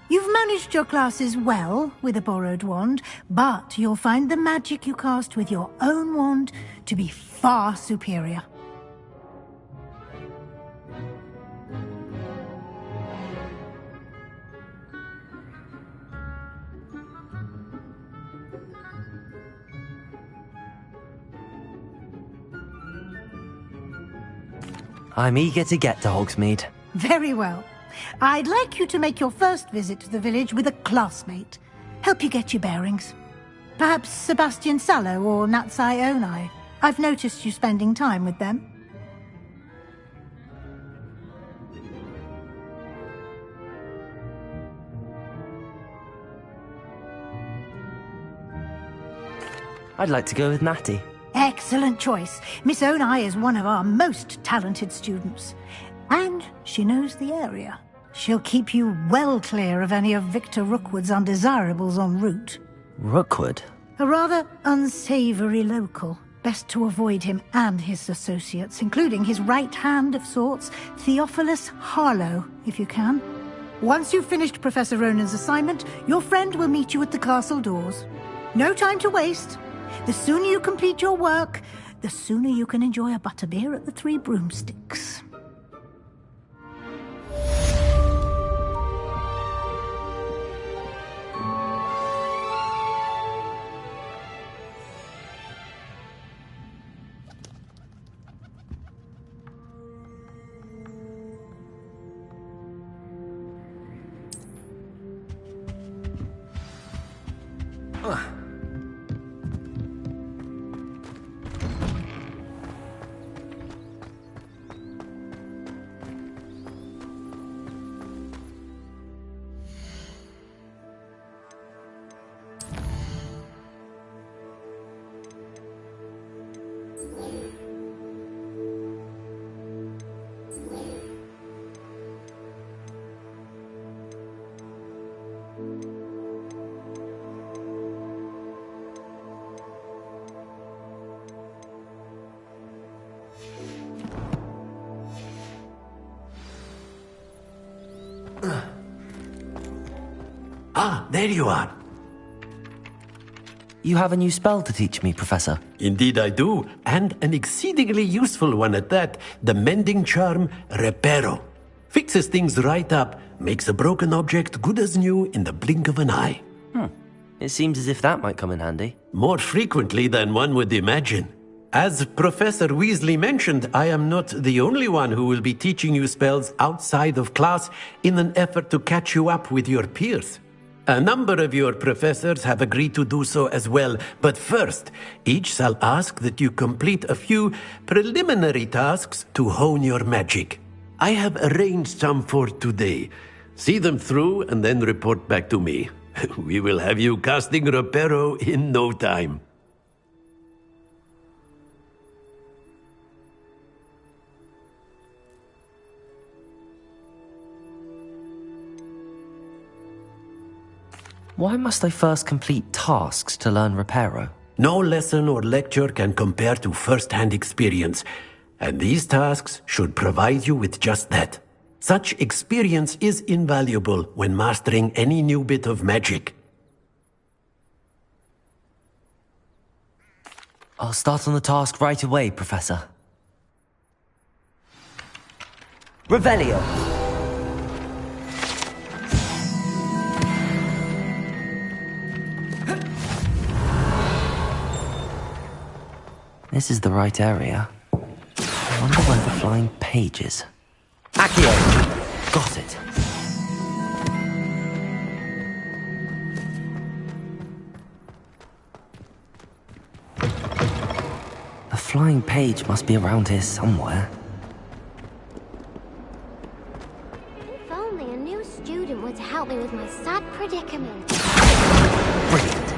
You've managed your classes well with a borrowed wand, but you'll find the magic you cast with your own wand to be far superior. I'm eager to get to Hogsmeade. Very well. I'd like you to make your first visit to the village with a classmate. Help you get your bearings. Perhaps Sebastian Sallow or Natsai Onai. I've noticed you spending time with them. I'd like to go with Natty. Excellent choice. Miss Onai is one of our most talented students. And she knows the area. She'll keep you well clear of any of Victor Rookwood's undesirables en route. Rookwood? A rather unsavory local. Best to avoid him and his associates, including his right hand of sorts, Theophilus Harlow, if you can. Once you've finished Professor Ronan's assignment, your friend will meet you at the castle doors. No time to waste. The sooner you complete your work, the sooner you can enjoy a butterbeer at the Three Broomsticks. Ah, there you are. You have a new spell to teach me, Professor. Indeed I do, and an exceedingly useful one at that. The mending charm, Reparo. Fixes things right up, makes a broken object good as new in the blink of an eye. It seems as if that might come in handy. More frequently than one would imagine. As Professor Weasley mentioned, I am not the only one who will be teaching you spells outside of class in an effort to catch you up with your peers. A number of your professors have agreed to do so as well, but first, each shall ask that you complete a few preliminary tasks to hone your magic. I have arranged some for today. See them through and then report back to me. We will have you casting Reparo in no time. Why must I first complete tasks to learn Reparo? No lesson or lecture can compare to first-hand experience, and these tasks should provide you with just that. Such experience is invaluable when mastering any new bit of magic. I'll start on the task right away, Professor. Revelio! This is the right area. I wonder where the flying page is. Accio! Got it. The flying page must be around here somewhere. If only a new student were to help me with my sad predicament. Brilliant.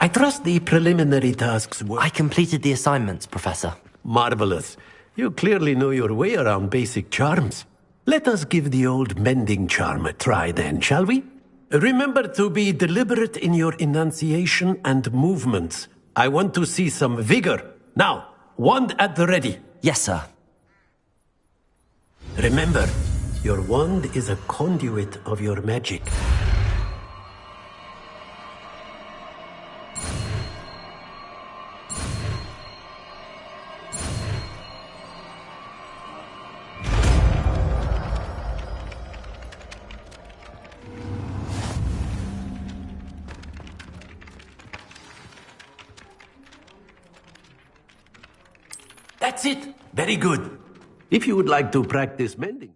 I trust the preliminary tasks were... I completed the assignments, Professor. Marvelous. You clearly know your way around basic charms. Let us give the old mending charm a try then, shall we? Remember to be deliberate in your enunciation and movements. I want to see some vigor. Now, wand at the ready. Yes, sir. Remember, your wand is a conduit of your magic. That's it. Very good. If you would like to practice mending.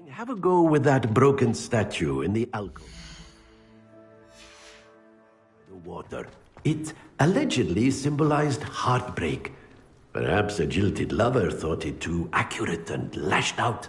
Have a go with that broken statue in the alcove. The water. It allegedly symbolized heartbreak. Perhaps a jilted lover thought it too accurate and lashed out.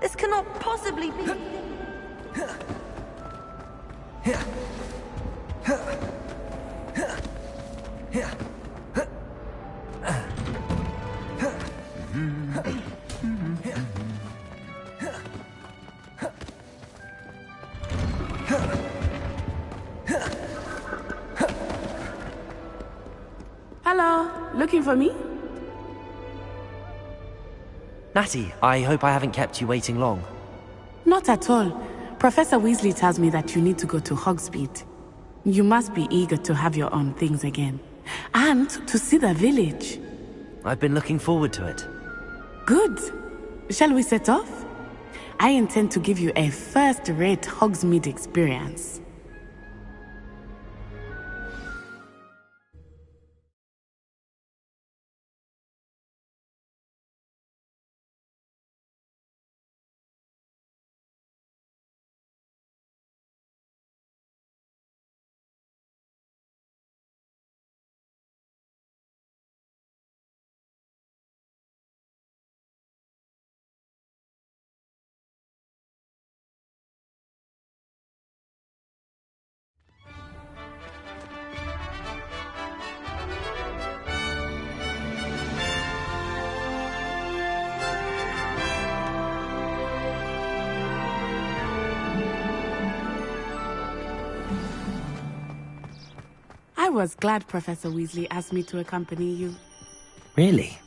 This cannot possibly be. Hello, looking for me? Natty, I hope I haven't kept you waiting long. Not at all. Professor Weasley tells me that you need to go to Hogsmeade. You must be eager to have your own things again. And to see the village. I've been looking forward to it. Good. Shall we set off? I intend to give you a first-rate Hogsmeade experience. I was glad Professor Weasley asked me to accompany you. Really?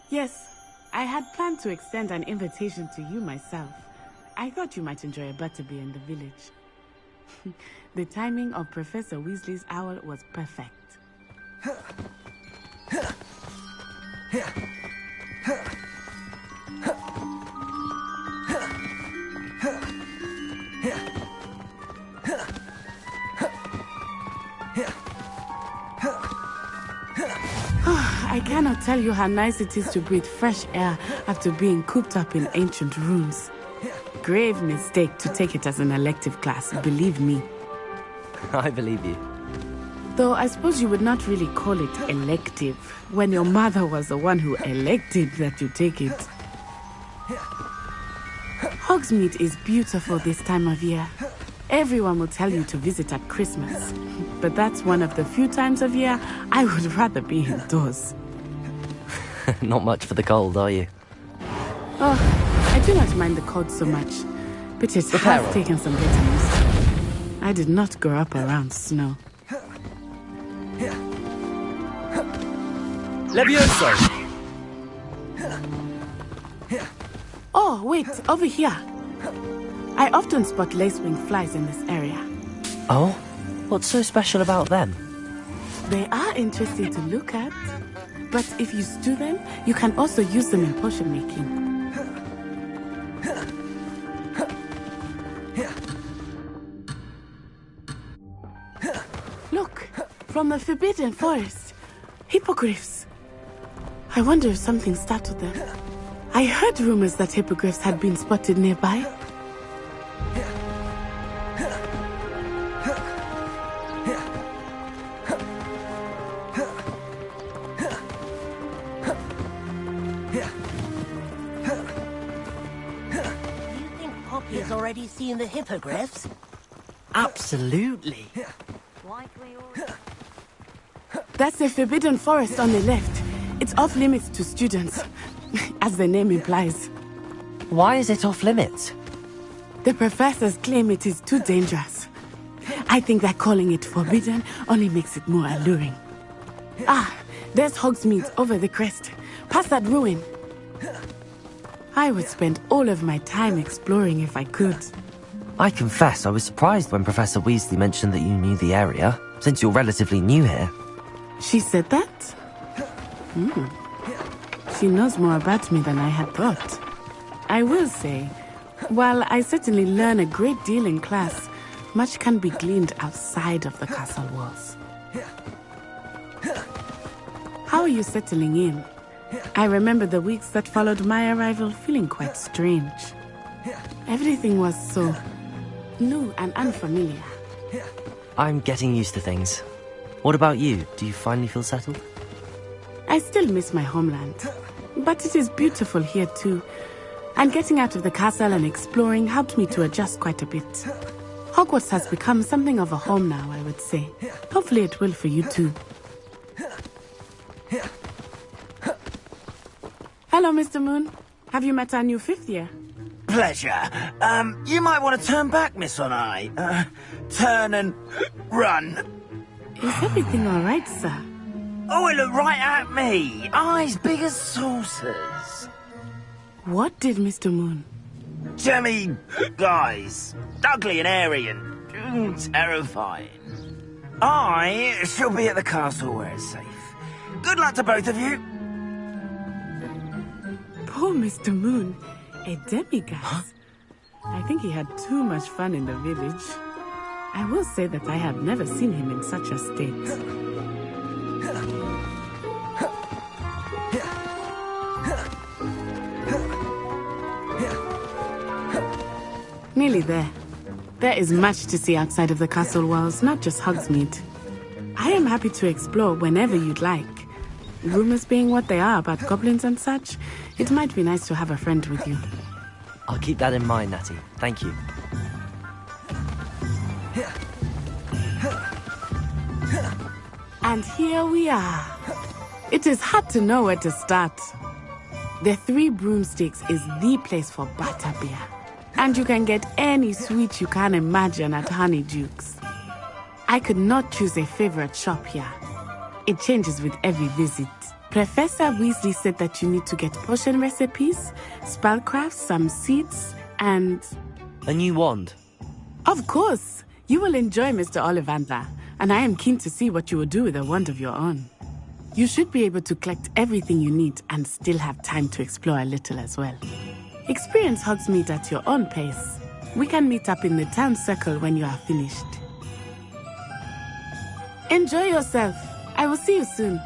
Yes, I had planned to extend an invitation to you myself. I thought you might enjoy a butterbeer in the village. The timing of Professor Weasley's owl was perfect. I cannot tell you how nice it is to breathe fresh air after being cooped up in ancient rooms. Grave mistake to take it as an elective class, believe me. I believe you. Though I suppose you would not really call it elective, when your mother was the one who elected that you take it. Hogsmeade is beautiful this time of year. Everyone will tell you to visit at Christmas. But that's one of the few times of year I would rather be indoors. Not much for the cold, are you? Oh, I do not mind the cold so much. But it has taken some getting used to. I did not grow up around snow. Levioso! Oh, wait, over here. I often spot lacewing flies in this area. Oh? What's so special about them? They are interesting to look at. But if you stew them, you can also use them in potion making. Look, from the Forbidden Forest. Hippogriffs. I wonder if something startled them. I heard rumors that hippogriffs had been spotted nearby. Poppy's already seen the hippogriffs? Absolutely. That's the Forbidden Forest on the left. It's off limits to students, as the name implies. Why is it off limits? The professors claim it is too dangerous. I think that calling it forbidden only makes it more alluring. Ah, there's Hogsmeade over the crest, past that ruin. I would spend all of my time exploring if I could. I confess I was surprised when Professor Weasley mentioned that you knew the area, since you're relatively new here. She said that? She knows more about me than I had thought. I will say, while I certainly learn a great deal in class, much can be gleaned outside of the castle walls. How are you settling in? I remember the weeks that followed my arrival feeling quite strange. Everything was so new and unfamiliar. I'm getting used to things. What about you? Do you finally feel settled? I still miss my homeland, but it is beautiful here too. And getting out of the castle and exploring helped me to adjust quite a bit. Hogwarts has become something of a home now, I would say. Hopefully it will for you too. Hello, Mr. Moon. Have you met our new 5th year? Pleasure. You might want to turn back, Miss Onai. Turn and run. Is everything all right, sir? Oh, it looked right at me. Eyes big as saucers. What did Mr. Moon? Jemmy guys. Ugly and airy and terrifying. I shall be at the castle where it's safe. Good luck to both of you. Poor Mr. Moon. A demiguise. Huh? I think he had too much fun in the village. I will say that I have never seen him in such a state. Nearly there. There is much to see outside of the castle walls, not just Hogsmeade. I am happy to explore whenever you'd like. Rumors being what they are about goblins and such, it might be nice to have a friend with you. I'll keep that in mind, Natty. Thank you. And here we are. It is hard to know where to start. The Three Broomsticks is the place for butterbeer. And you can get any sweet you can imagine at Honeydukes. I could not choose a favorite shop here. It changes with every visit. Professor Weasley said that you need to get potion recipes, spellcrafts, some seeds, and... a new wand. Of course! You will enjoy Mr. Ollivander, and I am keen to see what you will do with a wand of your own. You should be able to collect everything you need and still have time to explore a little as well. Experience Hogsmeade at your own pace. We can meet up in the town circle when you are finished. Enjoy yourself. I will see you soon.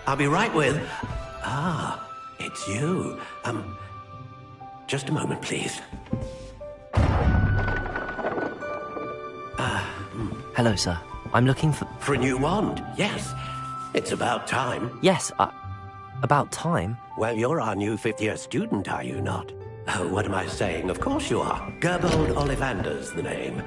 I'll be right with... Ah, it's you. Just a moment, please. Hello, sir. I'm looking for... For a new wand, yes. It's about time. Yes, about time? Well, you're our new fifth-year student, are you not? Oh, what am I saying? Of course you are. Gerbold Ollivander's the name.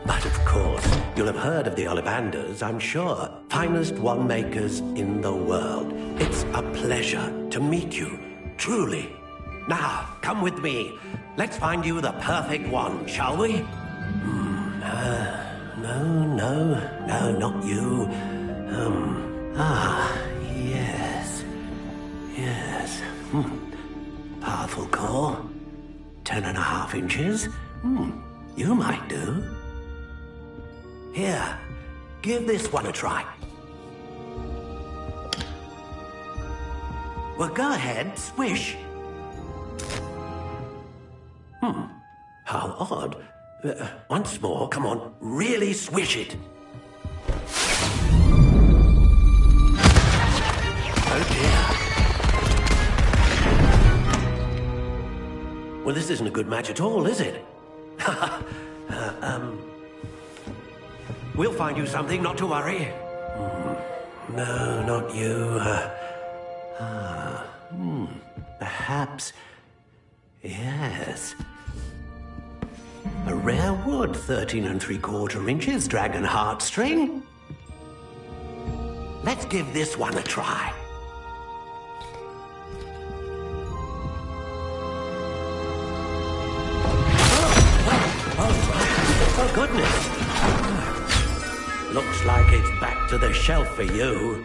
But of course, you'll have heard of the Ollivanders, I'm sure. Finest wand makers in the world. It's a pleasure to meet you, truly. Now, come with me. Let's find you the perfect wand, shall we? No, not you. Yes. Powerful core. 10.5 inches. You might do. Here, give this one a try. Well, go ahead, swish. How odd. Once more, come on, really swish it. Oh dear. Well, this isn't a good match at all, is it? We'll find you something, not to worry. No, not you. Perhaps... Yes. A rare wood, 13 3/4 inches, dragon heartstring. Let's give this one a try. Oh, goodness. Looks like it's back to the shelf for you.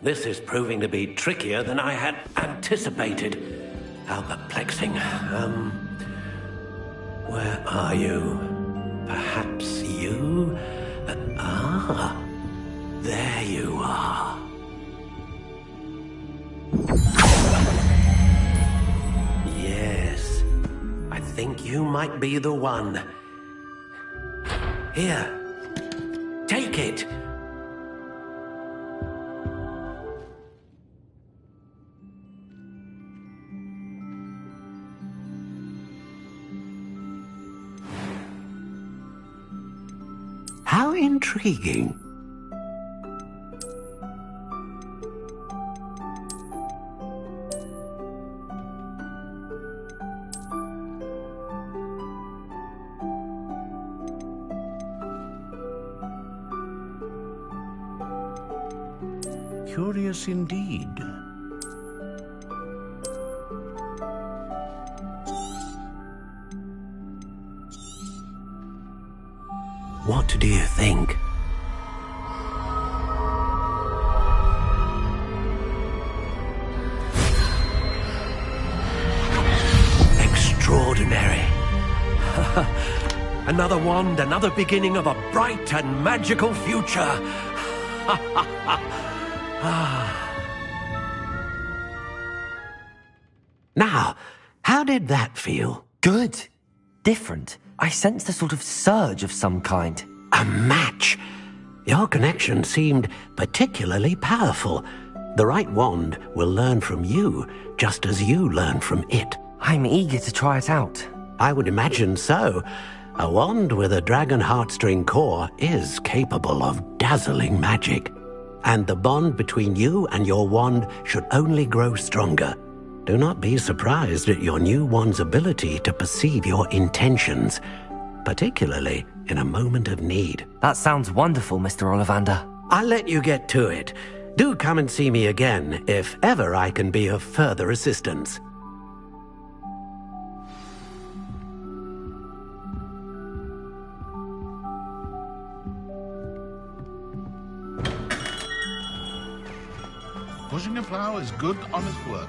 This is proving to be trickier than I had anticipated. How perplexing. Where are you? Perhaps you? There you are. Yes, I think you might be the one. Here, take it. How intriguing. Curious indeed. What do you think? Extraordinary. Another wand, another beginning of a bright and magical future. Now, how did that feel? Good. Different. I sensed a sort of surge of some kind. A match? Your connection seemed particularly powerful. The right wand will learn from you, just as you learn from it. I'm eager to try it out. I would imagine so. A wand with a dragon heartstring core is capable of dazzling magic. And the bond between you and your wand should only grow stronger. Do not be surprised at your new wand's ability to perceive your intentions, particularly in a moment of need. That sounds wonderful, Mr. Ollivander. I'll let you get to it. Do come and see me again if ever I can be of further assistance. Pushing a plough is good, honest work.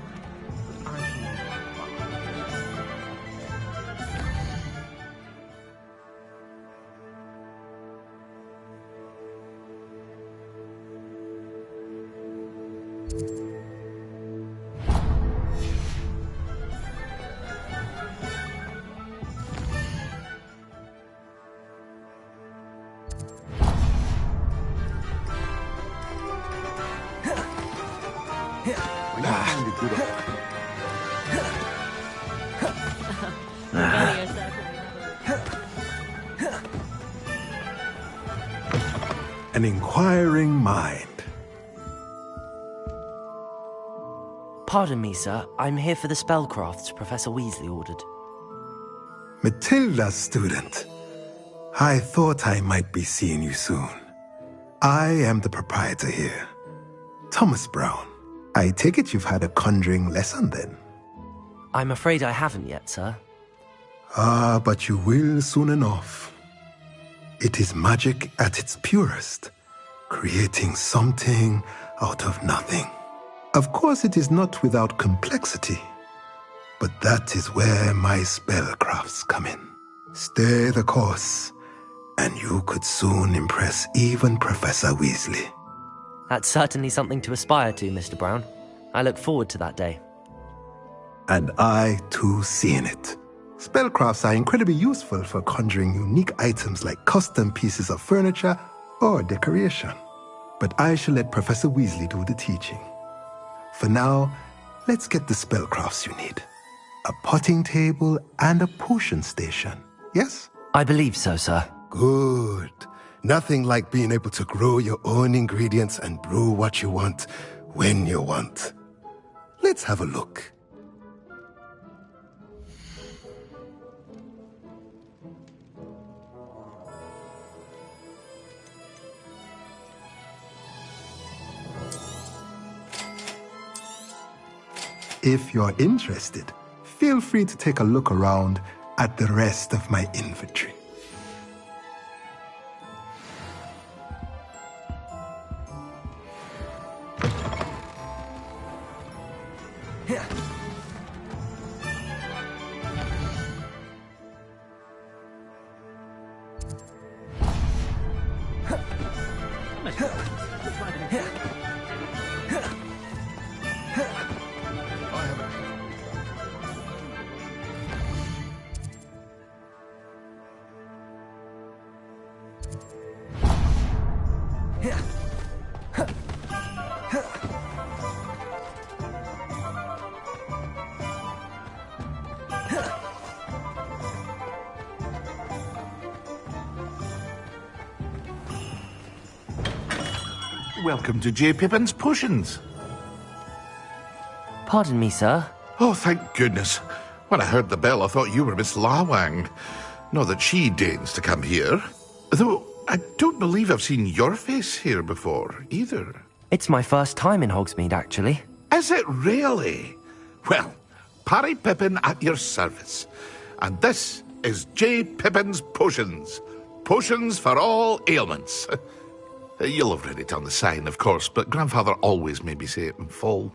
An inquiring mind. Pardon me, sir. I'm here for the spellcrafts Professor Weasley ordered. Matilda's student. I thought I might be seeing you soon. I am the proprietor here, Thomas Brown. I take it you've had a conjuring lesson then? I'm afraid I haven't yet, sir. Ah, but you will soon enough. It is magic at its purest, creating something out of nothing. Of course, it is not without complexity, but that is where my spellcrafts come in. Stay the course, and you could soon impress even Professor Weasley. That's certainly something to aspire to, Mr. Brown. I look forward to that day. And I, too, see in it. Spellcrafts are incredibly useful for conjuring unique items like custom pieces of furniture or decoration. But I shall let Professor Weasley do the teaching. For now, let's get the spellcrafts you need. A potting table and a potion station, yes? I believe so, sir. Good. Nothing like being able to grow your own ingredients and brew what you want, when you want. Let's have a look. If you're interested, feel free to take a look around at the rest of my inventory. Welcome to J. Pippin's Potions. Pardon me, sir. Oh, thank goodness. When I heard the bell, I thought you were Miss Lawang. Not that she deigns to come here. Though I don't believe I've seen your face here before, either. It's my first time in Hogsmeade, actually. Is it really? Well, Parry Pippin at your service. And this is J. Pippin's Potions. Potions for all ailments. You'll have read it on the sign, of course, but Grandfather always made me say it in full.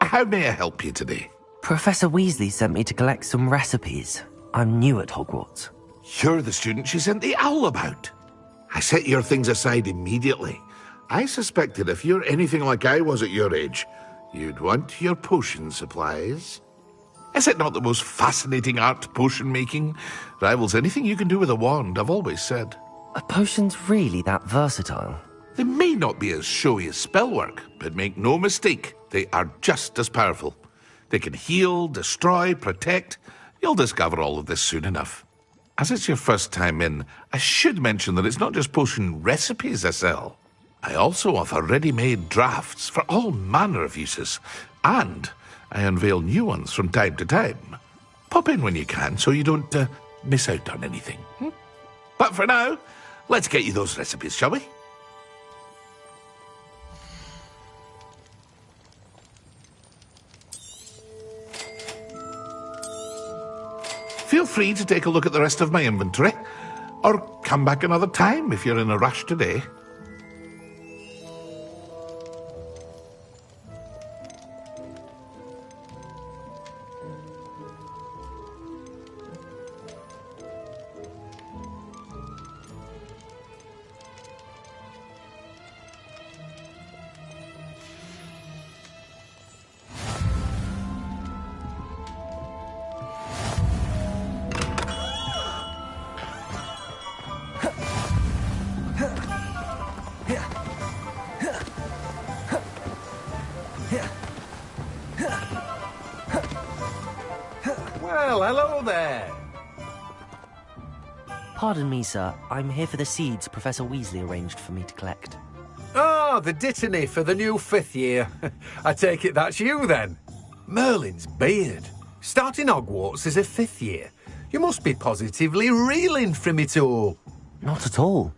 How may I help you today? Professor Weasley sent me to collect some recipes. I'm new at Hogwarts. You're the student she sent the owl about. I set your things aside immediately. I suspected if you're anything like I was at your age, you'd want your potion supplies. Is it not the most fascinating art, potion making? Rivals anything you can do with a wand, I've always said. Are potions really that versatile? They may not be as showy as spellwork, but make no mistake, they are just as powerful. They can heal, destroy, protect. You'll discover all of this soon enough. As it's your first time in, I should mention that it's not just potion recipes I sell. I also offer ready-made drafts for all manner of uses, and I unveil new ones from time to time. Pop in when you can so you don't miss out on anything. But for now, let's get you those recipes, shall we? Feel free to take a look at the rest of my inventory, or come back another time if you're in a rush today. Well, hello there. Pardon me, sir. I'm here for the seeds Professor Weasley arranged for me to collect. Ah, the dittany for the new 5th year. I take it that's you, then. Merlin's beard. Starting Hogwarts as a 5th year. You must be positively reeling from it all. Not at all.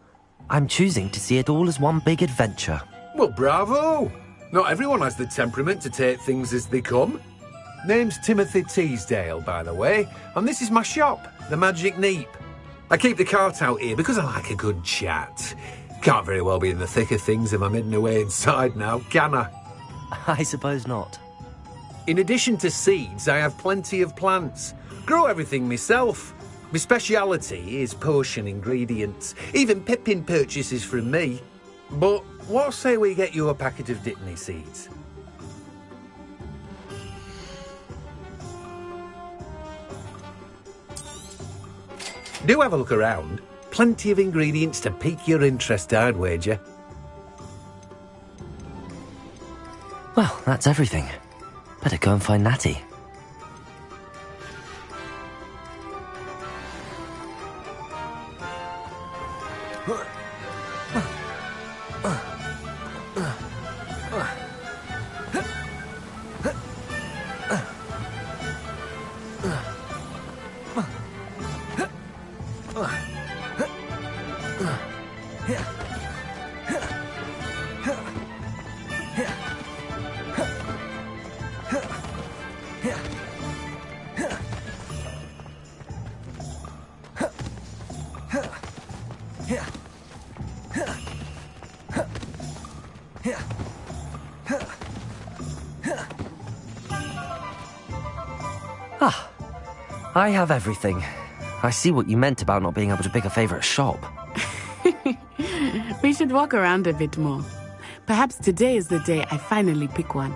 I'm choosing to see it all as one big adventure. Well, bravo. Not everyone has the temperament to take things as they come. Name's Timothy Teasdale, by the way, and this is my shop, the Magic Neep. I keep the cart out here because I like a good chat. Can't very well be in the thick of things if I'm hidden away inside now, can I? I suppose not. In addition to seeds, I have plenty of plants. Grow everything myself. My speciality is potion ingredients. Even Pippin purchases from me. But what say we get you a packet of Dittany seeds? Do have a look around. Plenty of ingredients to pique your interest, I'd wager. Well, that's everything. Better go and find Natty. Ah, I have everything. I see what you meant about not being able to pick a favourite shop. We should walk around a bit more. Perhaps today is the day I finally pick one.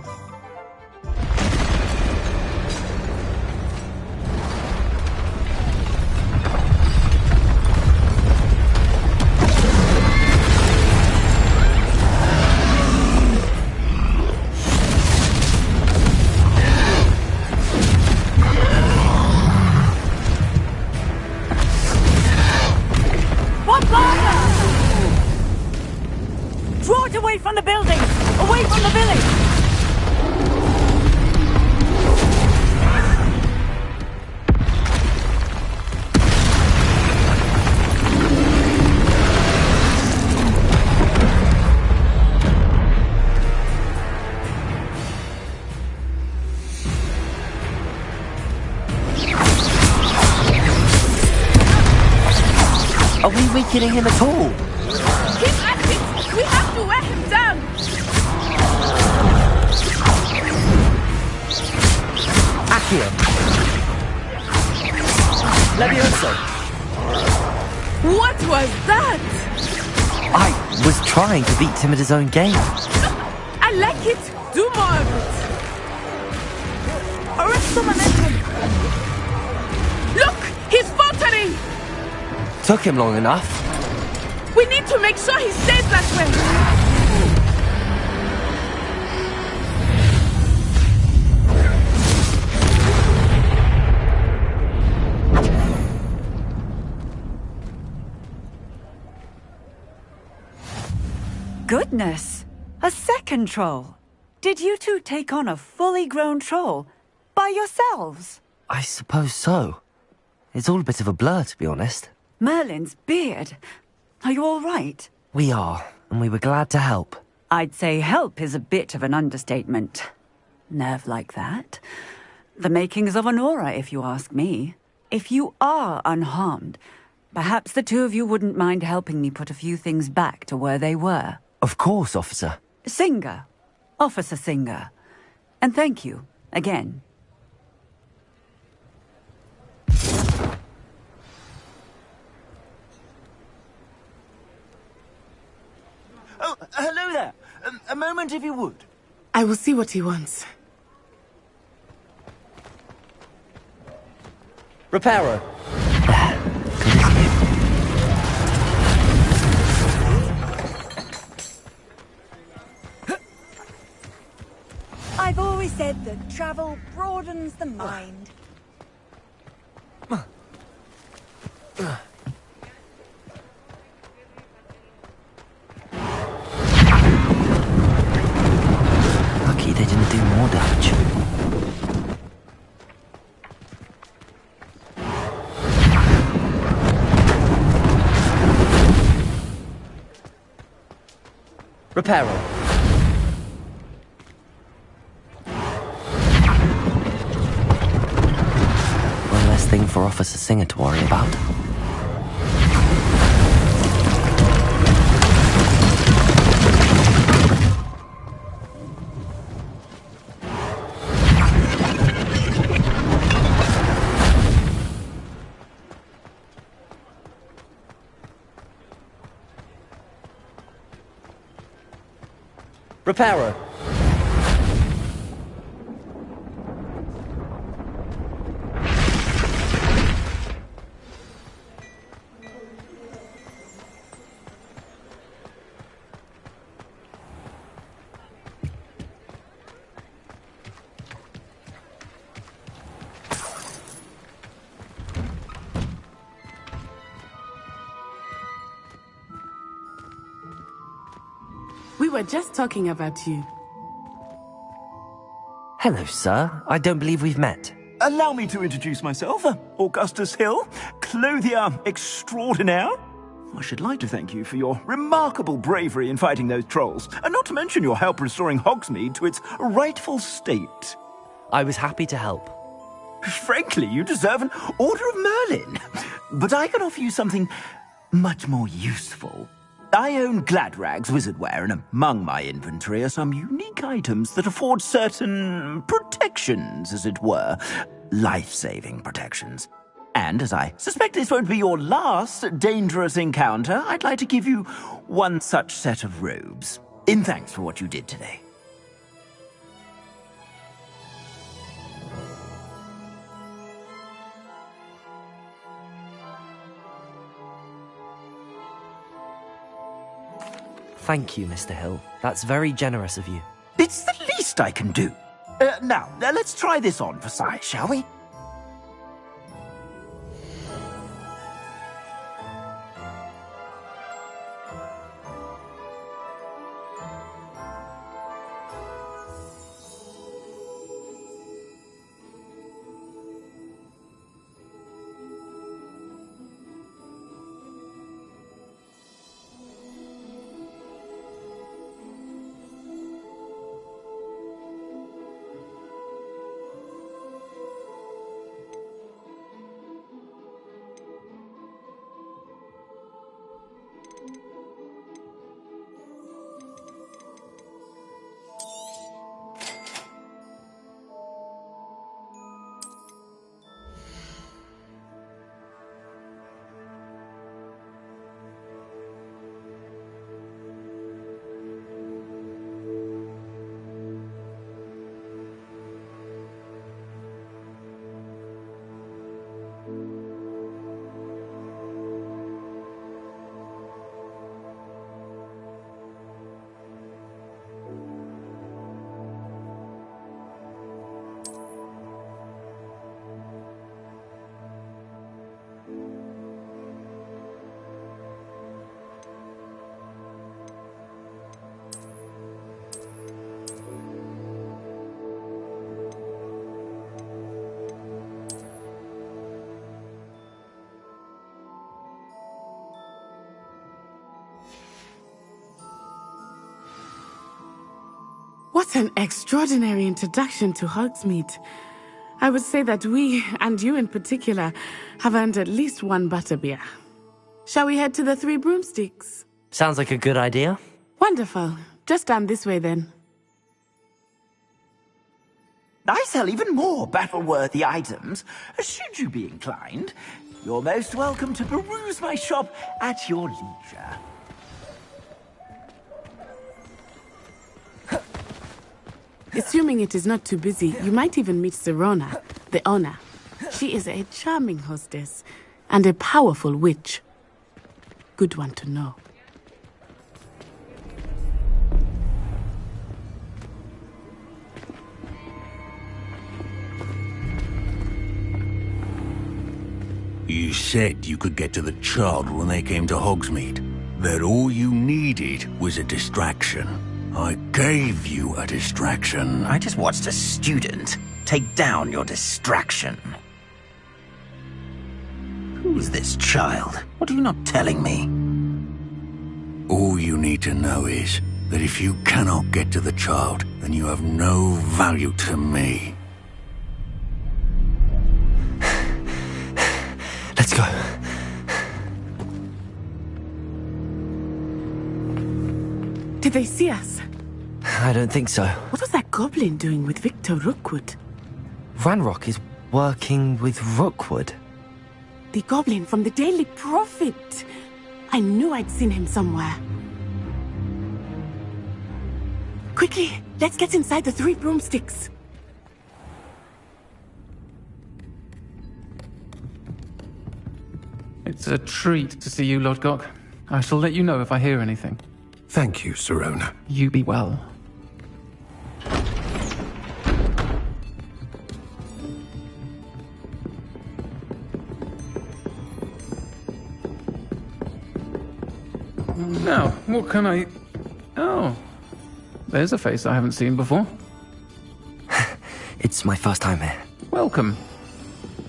Draw it away from the building! Away from the village! Are we weakening him at all? Keep at it! We have to wear him down! Accio! Levioso! What was that? I was trying to beat him at his own game. I like it! Do more of it! Arrest the momentum! Look! He's faltering! Took him long enough. We need to make sure he stays that way! Goodness! A second troll! Did you two take on a fully grown troll? By yourselves? I suppose so. It's all a bit of a blur, to be honest. Merlin's beard. Are you all right? We are, and we were glad to help. I'd say help is a bit of an understatement. Nerve like that. The makings of an aura, if you ask me. If you are unharmed, perhaps the two of you wouldn't mind helping me put a few things back to where they were. Of course, officer. Singer. Officer Singer. And thank you, again. Oh, hello there. A moment, if you would. I will see what he wants. Reparo. I've always said that travel broadens the mind. Reparo. One less thing for Officer Singer to worry about. Reparo. We were just talking about you. Hello, sir. I don't believe we've met. Allow me to introduce myself. Augustus Hill, clothier extraordinaire. I should like to thank you for your remarkable bravery in fighting those trolls, and not to mention your help restoring Hogsmeade to its rightful state. I was happy to help. Frankly, you deserve an Order of Merlin. But I can offer you something much more useful. I own Gladrag's wizardware, and among my inventory are some unique items that afford certain protections, as it were. Life-saving protections. And as I suspect this won't be your last dangerous encounter, I'd like to give you one such set of robes, in thanks for what you did today. Thank you, Mr. Hill. That's very generous of you. It's the least I can do. Now, let's try this on for size, shall we? What an extraordinary introduction to Hogsmeade. I would say that we, and you in particular, have earned at least one butterbeer. Shall we head to the Three Broomsticks? Sounds like a good idea. Wonderful. Just down this way then. I sell even more battle-worthy items. Should you be inclined, you're most welcome to peruse my shop at your leisure. Assuming it is not too busy, you might even meet Sirona, the owner. She is a charming hostess and a powerful witch. Good one to know. You said you could get to the child when they came to Hogsmeade. That all you needed was a distraction. I gave you a distraction. I just watched a student take down your distraction. Who's this child? What are you not telling me? All you need to know is that if you cannot get to the child, then you have no value to me. Let's go. Did they see us? I don't think so. What was that goblin doing with Victor Rookwood? Ranrock is working with Rookwood. The goblin from the Daily Prophet. I knew I'd seen him somewhere. Quickly, let's get inside the 3 broomsticks. It's a treat to see you, Lodgok. I shall let you know if I hear anything. Thank you, Sirona. You be well. Now, what can I... Oh, there's a face I haven't seen before. It's my first time here. Welcome.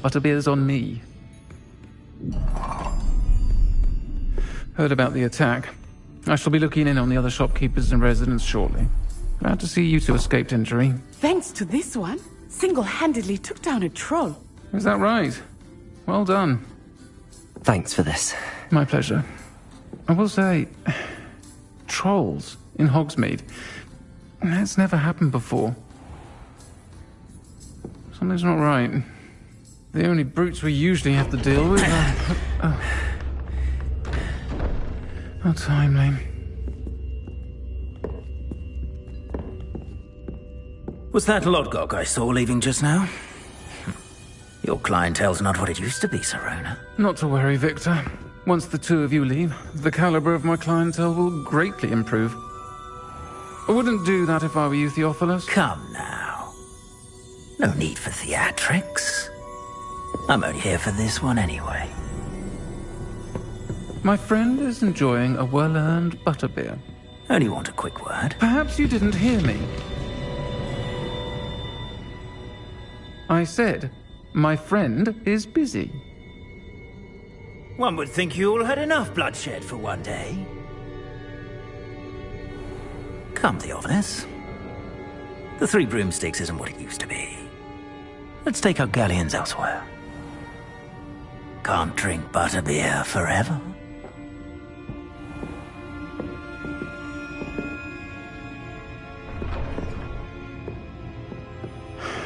Butterbeer's on me. Heard about the attack. I shall be looking in on the other shopkeepers and residents shortly. Glad to see you two escaped injury. Thanks to this one, single-handedly took down a troll. Is that right? Well done. Thanks for this. My pleasure. I will say, trolls in Hogsmeade. That's never happened before. Something's not right. The only brutes we usually have to deal with are... How timely. Was that Lodgok I saw leaving just now? Your clientele's not what it used to be, Sirona. Not to worry, Victor. Once the 2 of you leave, the caliber of my clientele will greatly improve. I wouldn't do that if I were you, Theophilus. Come now. No need for theatrics. I'm only here for this one anyway. My friend is enjoying a well-earned butterbeer. Only want a quick word. Perhaps you didn't hear me. I said, my friend is busy. One would think you all had enough bloodshed for one day. Come, Theophilus. The 3 broomsticks isn't what it used to be. Let's take our galleons elsewhere. Can't drink butterbeer forever.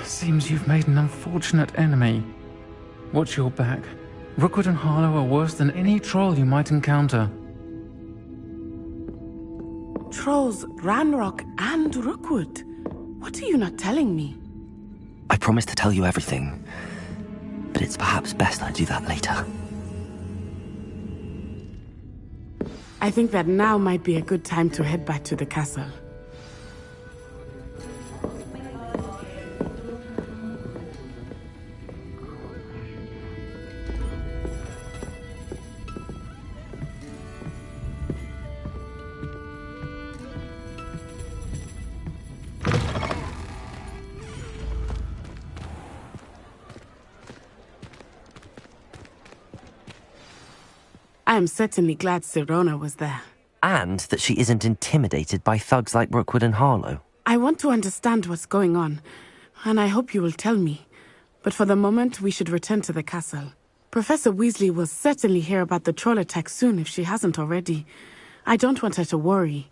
Seems you've made an unfortunate enemy. Watch your back. Rookwood and Harlow are worse than any troll you might encounter. Trolls, Ranrock, and Rookwood. What are you not telling me? I promised to tell you everything, but it's perhaps best I do that later. I think that now might be a good time to head back to the castle. I am certainly glad Sirona was there. And that she isn't intimidated by thugs like Rookwood and Harlow. I want to understand what's going on, and I hope you will tell me. But for the moment, we should return to the castle. Professor Weasley will certainly hear about the troll attack soon if she hasn't already. I don't want her to worry.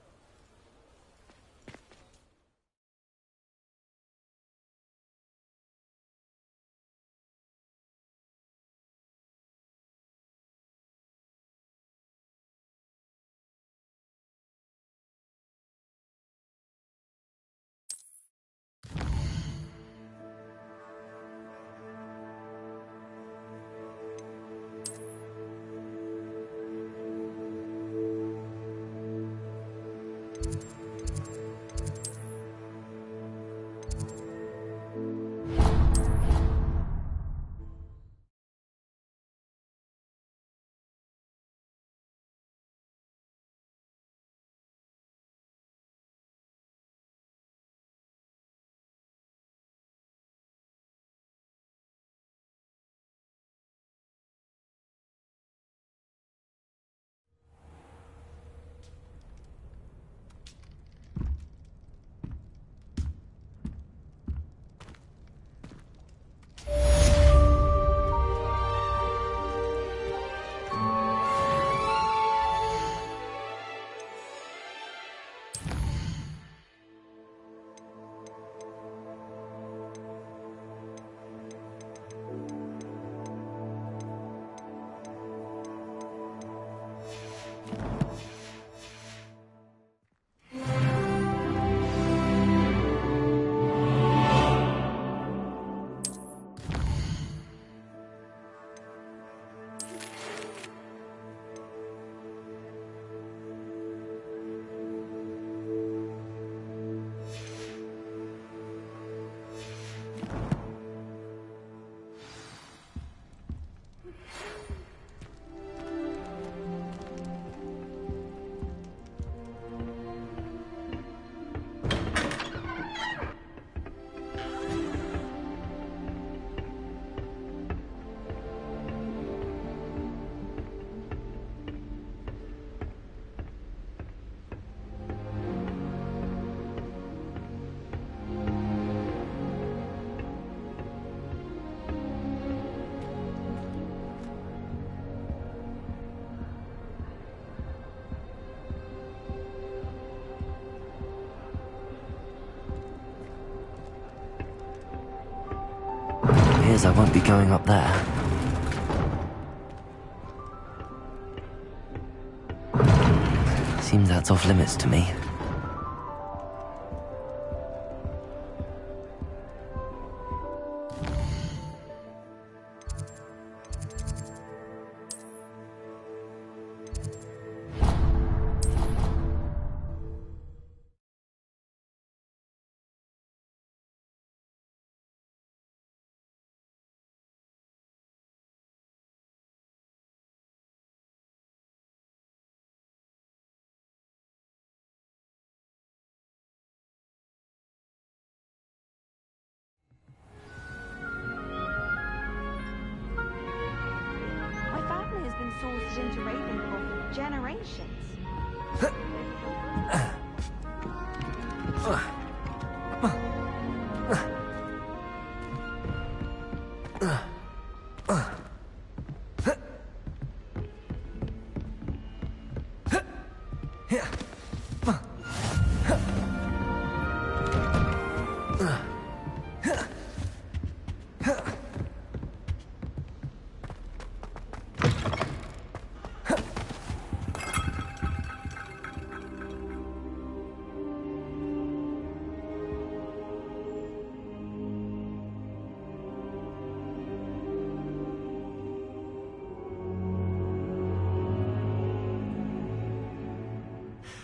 appears I won't be going up there. Seems that's off limits to me. Sourced into Ravenclaw for generations.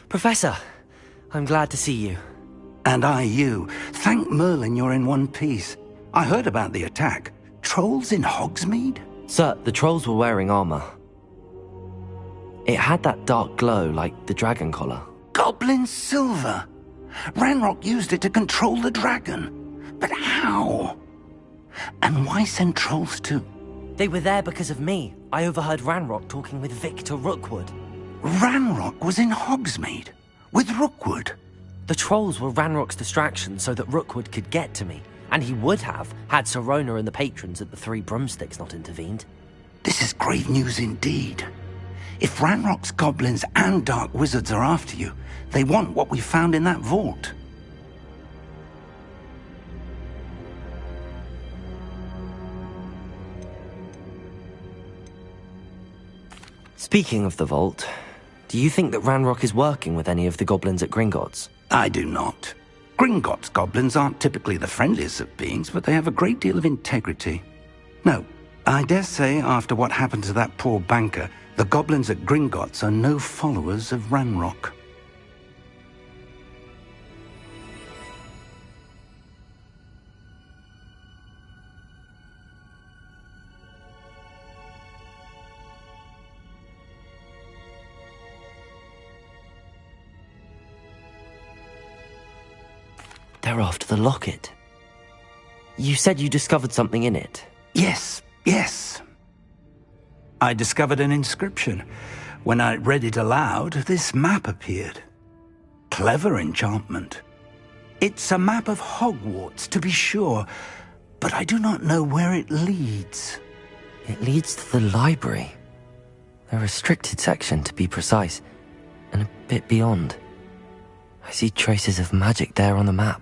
Professor, I'm glad to see you. And I you. Thank Merlin you're in one piece. I heard about the attack. Trolls in Hogsmeade? Sir, the trolls were wearing armor. It had that dark glow like the dragon collar. Goblin silver! Ranrock used it to control the dragon. But how? And why send trolls too? They were there because of me. I overheard Ranrock talking with Victor Rookwood. Ranrock was in Hogsmeade? With Rookwood? The trolls were Ranrock's distraction so that Rookwood could get to me. And he would have, had Sirona and the patrons at the Three Broomsticks not intervened. This is grave news indeed. If Ranrock's goblins and dark wizards are after you, they want what we found in that vault. Speaking of the vault, do you think that Ranrock is working with any of the goblins at Gringotts? I do not. Gringotts goblins aren't typically the friendliest of beings, but they have a great deal of integrity. No, I dare say after what happened to that poor banker, the goblins at Gringotts are no followers of Ranrock. They're after the locket. You said you discovered something in it. Yes. I discovered an inscription. When I read it aloud, this map appeared. Clever enchantment. It's a map of Hogwarts, to be sure, but I do not know where it leads. It leads to the library. A restricted section, to be precise, and a bit beyond. I see traces of magic there on the map.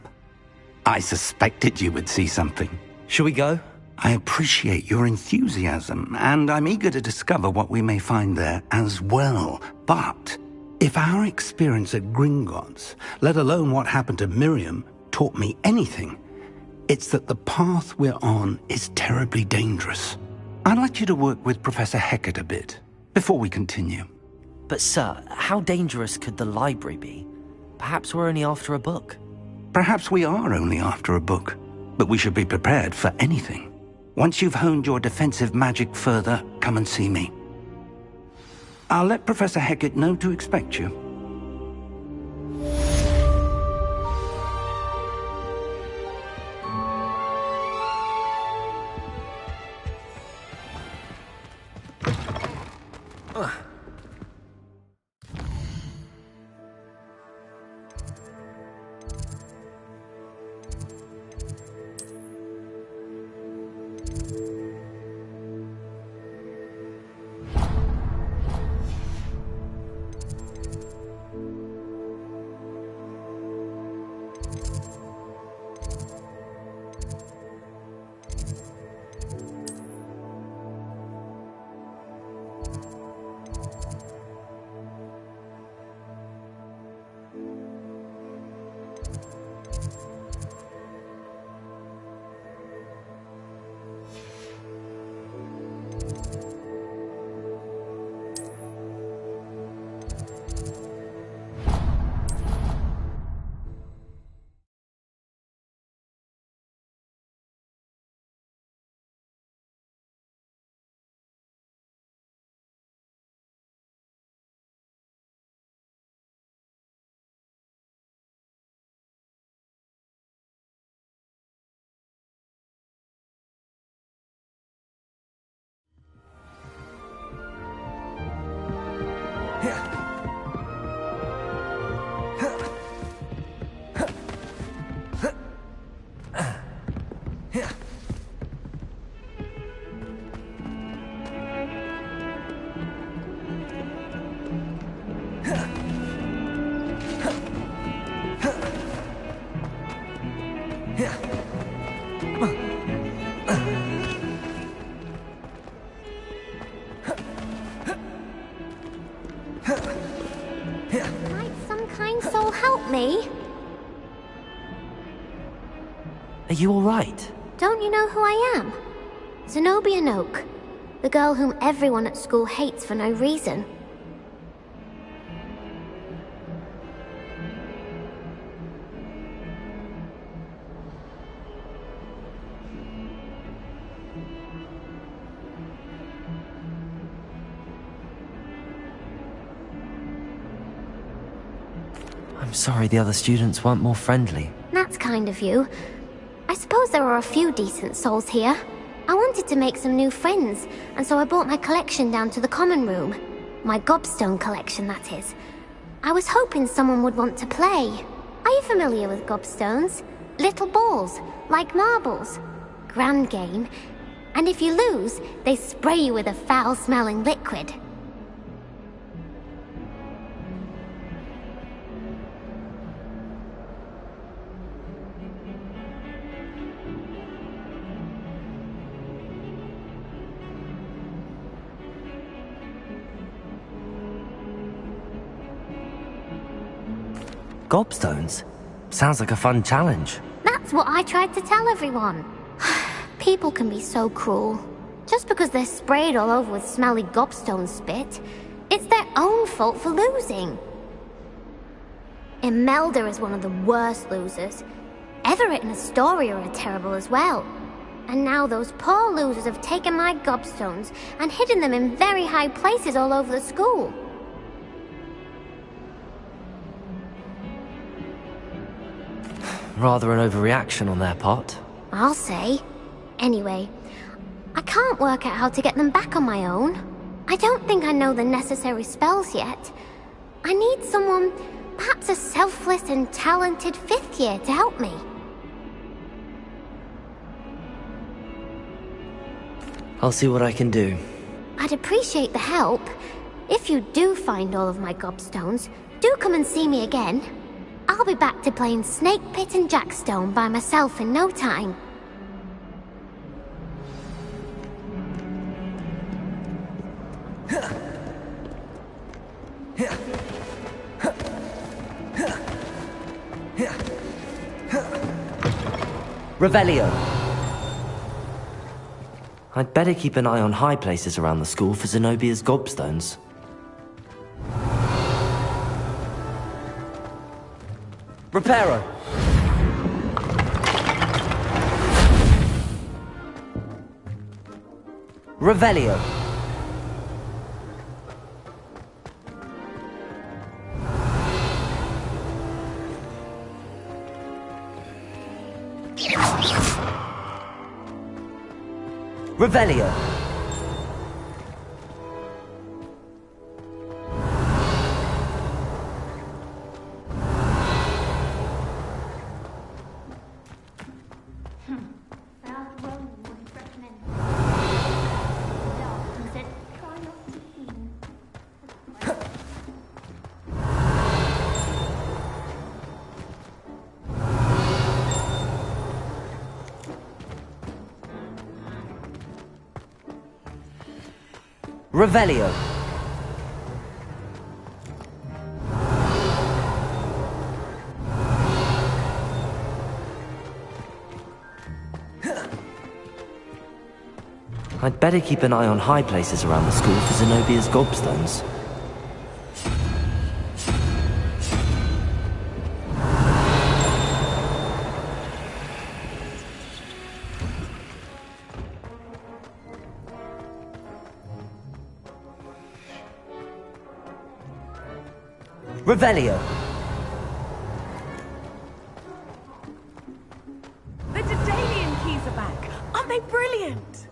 I suspected you would see something. Shall we go? I appreciate your enthusiasm, and I'm eager to discover what we may find there as well. But if our experience at Gringotts, let alone what happened to Miriam, taught me anything, it's that the path we're on is terribly dangerous. I'd like you to work with Professor Hecat a bit before we continue. But sir, how dangerous could the library be? Perhaps we're only after a book. Perhaps we are only after a book, but we should be prepared for anything. Once you've honed your defensive magic further, come and see me. I'll let Professor Hecat know to expect you. Might some kind soul help me? Are you alright? Don't you know who I am? Zenobia Noak, the girl whom everyone at school hates for no reason. I'm sorry the other students weren't more friendly. That's kind of you. I suppose there are a few decent souls here. I wanted to make some new friends, and so I brought my collection down to the common room. My gobstone collection, that is. I was hoping someone would want to play. Are you familiar with gobstones? Little balls, like marbles. Grand game. And if you lose, they spray you with a foul-smelling liquid. Gobstones? Sounds like a fun challenge. That's what I tried to tell everyone. People can be so cruel. Just because they're sprayed all over with smelly gobstone spit, it's their own fault for losing. Imelda is one of the worst losers. Everett and Astoria are terrible as well. And now those poor losers have taken my gobstones and hidden them in very high places all over the school. Rather an overreaction on their part. I'll say. Anyway, I can't work out how to get them back on my own. I don't think I know the necessary spells yet. I need someone, perhaps a selfless and talented 5th year to help me. I'll see what I can do. I'd appreciate the help. If you do find all of my gobstones, do come and see me again. I'll be back to playing Snake Pit and Jackstone by myself in no time. Revelio! I'd better keep an eye on high places around the school for Zenobia's gobstones. Reparo! Revelio! Revelio! Revelio! I'd better keep an eye on high places around the school for Zenobia's gobstones. Revelio! The Daedalian keys are back! Aren't they brilliant?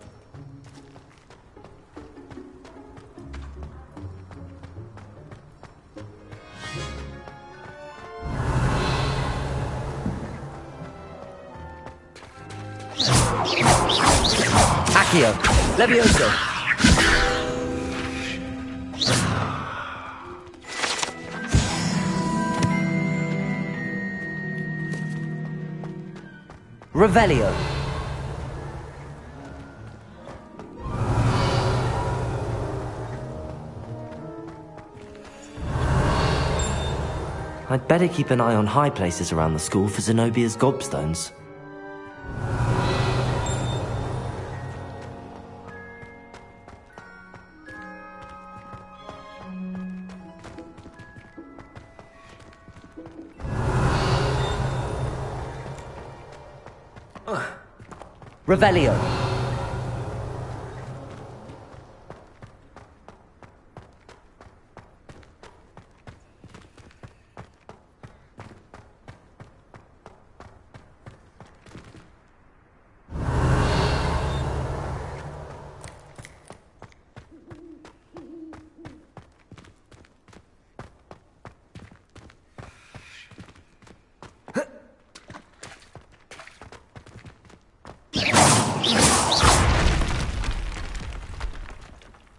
Accio! Levioso! Revelio. I'd better keep an eye on high places around the school for Zenobia's gobstones. Revelio.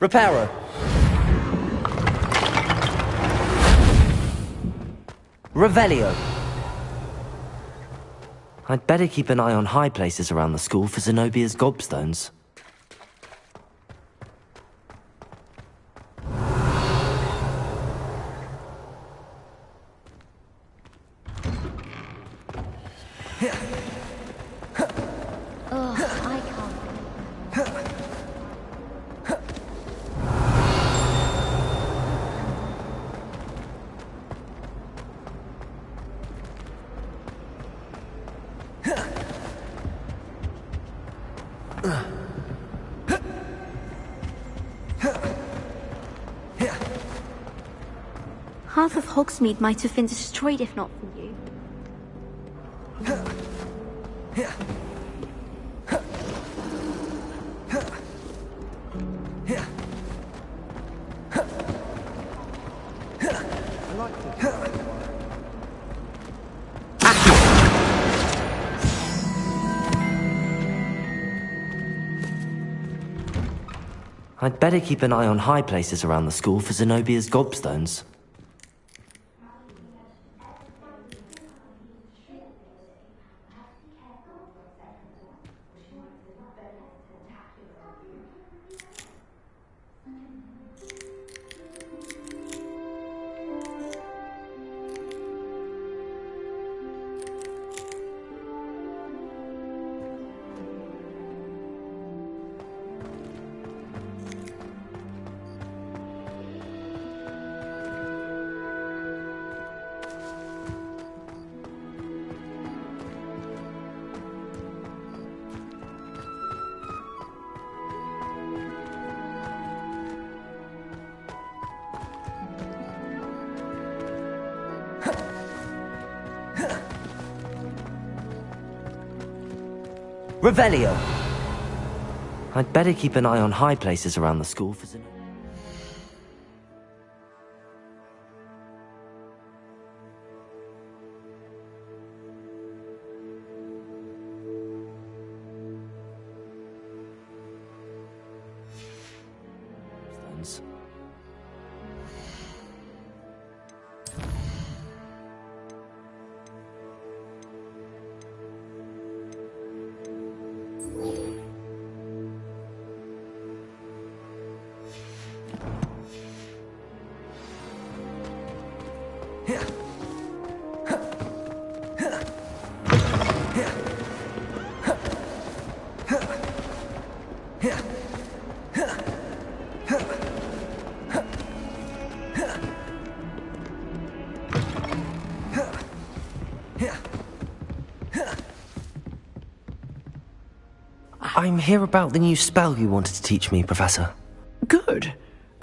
Reparo. Revelio. I'd better keep an eye on high places around the school for Zenobia's gobstones. Half of Hogsmeade might have been destroyed if not for you. I'd better keep an eye on high places around the school for Zenobia's gobstones. Revelio. I'd better keep an eye on high places around the school for Zenobia. I'm here about the new spell you wanted to teach me, Professor. Good.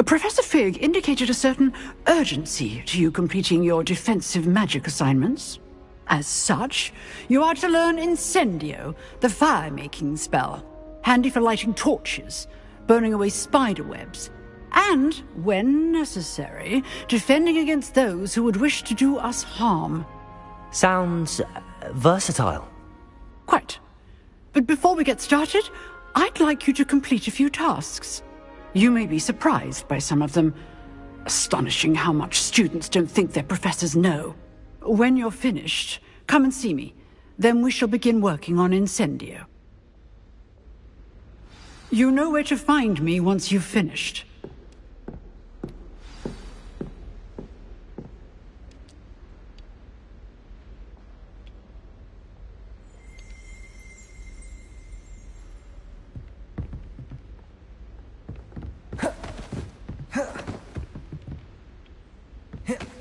Professor Fig indicated a certain urgency to you completing your defensive magic assignments. As such, you are to learn Incendio, the fire-making spell, handy for lighting torches, burning away spider webs, and, when necessary, defending against those who would wish to do us harm. Sounds versatile. Quite. But before we get started, I'd like you to complete a few tasks. You may be surprised by some of them. Astonishing how much students don't think their professors know. When you're finished, come and see me. Then we shall begin working on Incendio. You know where to find me once you've finished.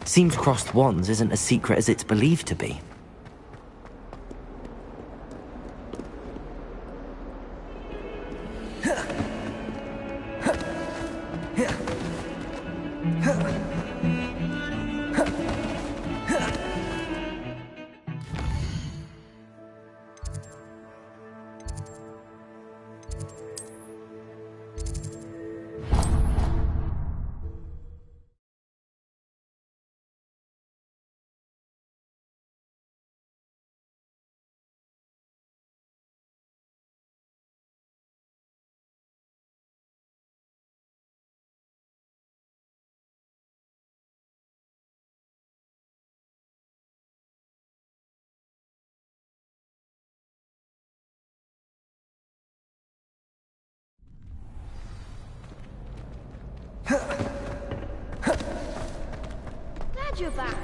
Seems crossed wands isn't as secret as it's believed to be. Glad you're back.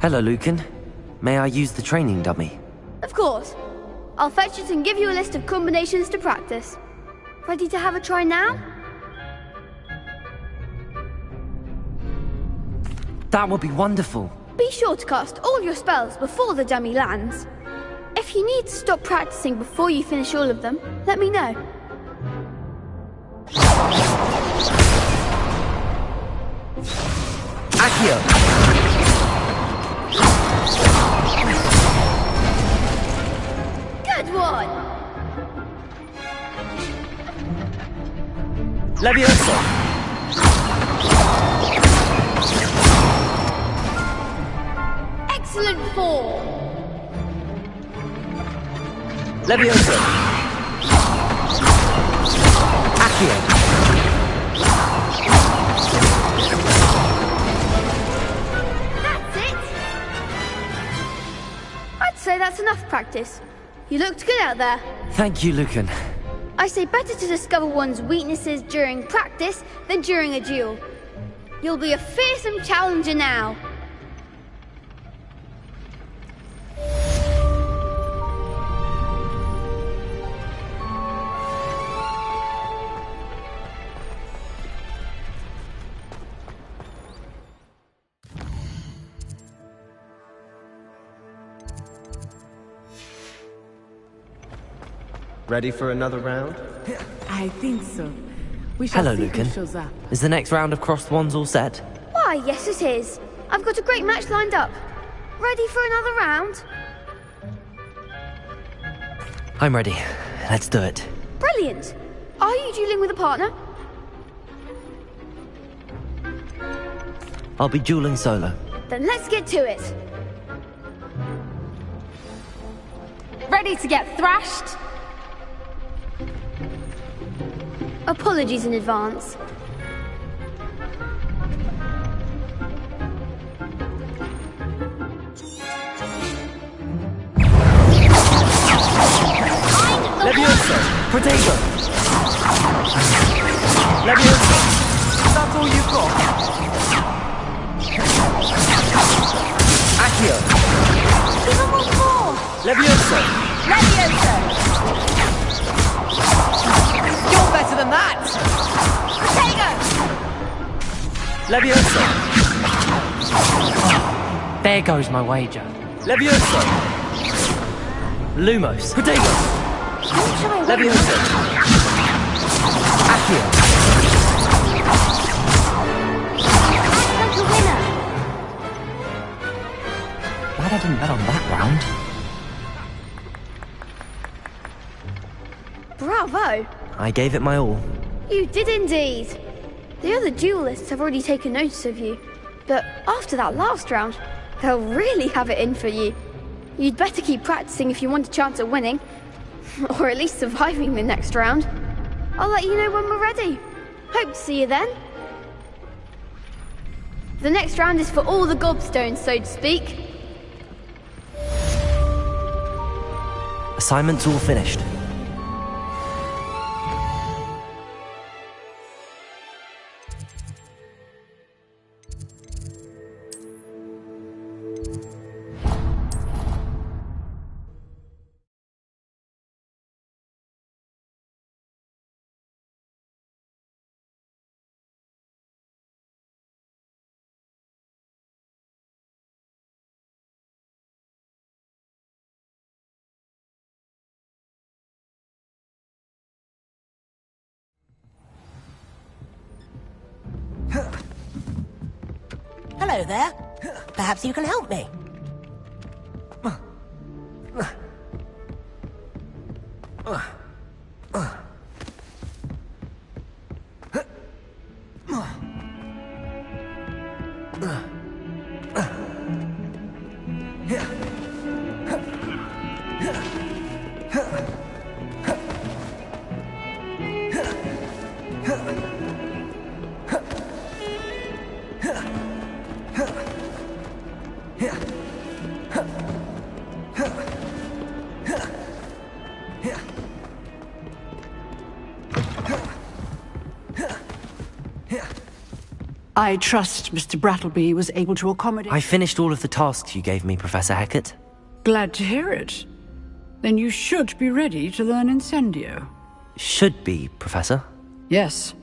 Hello, Lucan. May I use the training dummy? Of course. I'll fetch it and give you a list of combinations to practice. Ready to have a try now? That would be wonderful. Be sure to cast all your spells before the dummy lands. If you need to stop practicing before you finish all of them, let me know. Accio! Good one! Levioso! Excellent form! Levioso! Accio! That's it! I'd say that's enough practice. You looked good out there. Thank you, Lucan. I say better to discover one's weaknesses during practice than during a duel. You'll be a fearsome challenger now. Ready for another round? I think so. We shall Hello, see Lucan. who shows up. Is the next round of crossed wands all set? Why, yes it is. I've got a great match lined up. Ready for another round? I'm ready. Let's do it. Brilliant! Are you dueling with a partner? I'll be dueling solo. Then let's get to it. Ready to get thrashed? Apologies in advance. Levioso! Protego! Levioso! That's all you've got? Accio! Give 'em all more! Levioso! Levioso! You're better than that! Protego! Levioso! There goes my wager. Levioso! Lumos! Protego! Levioso! Accio! Act like a winner! Glad I didn't bet on that round. Bravo! I gave it my all. You did indeed. The other duelists have already taken notice of you. But after that last round, they'll really have it in for you. You'd better keep practicing if you want a chance at winning. Or at least surviving the next round. I'll let you know when we're ready. Hope to see you then. The next round is for all the gobstones, so to speak. Assignment's all finished. Hello there. Perhaps you can help me. I trust Mr. Brattleby was able to accommodate... I finished all of the tasks you gave me, Professor Hecat. Glad to hear it. Then you should be ready to learn Incendio. Should be, Professor. Yes.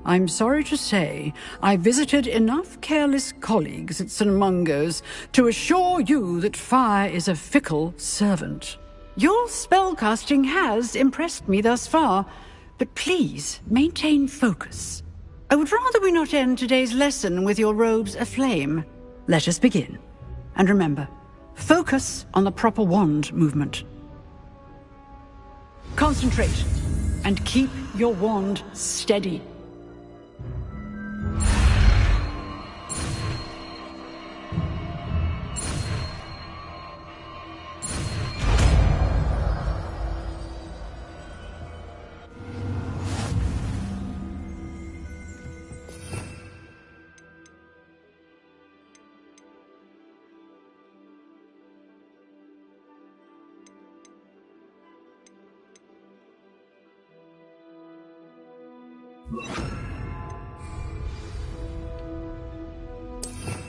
I'm sorry to say, I visited enough careless colleagues at St. Mungo's to assure you that fire is a fickle servant. Your spellcasting has impressed me thus far, but please maintain focus. I would rather we not end today's lesson with your robes aflame. Let us begin. And remember, focus on the proper wand movement. Concentrate, and keep your wand steady.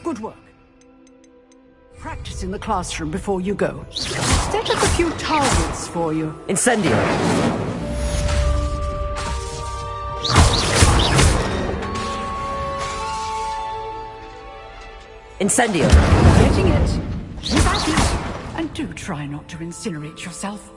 Good work. Practice in the classroom before you go. Set up a few targets for you. Incendio! Incendio! Getting it. Without it. And do try not to incinerate yourself.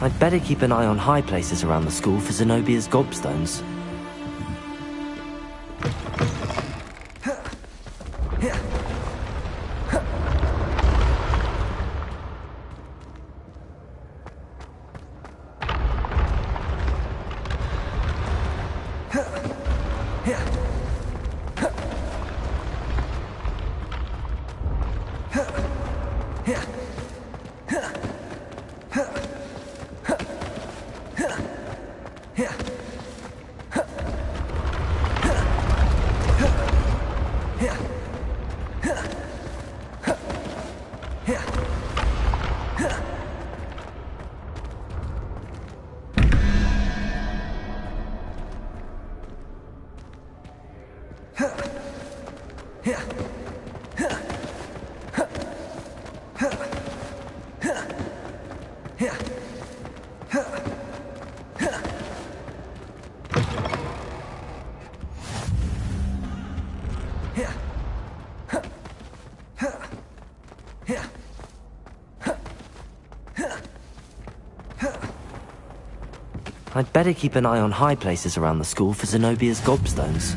I'd better keep an eye on high places around the school for Zenobia's gobstones. I'd better keep an eye on high places around the school for Zenobia's gobstones.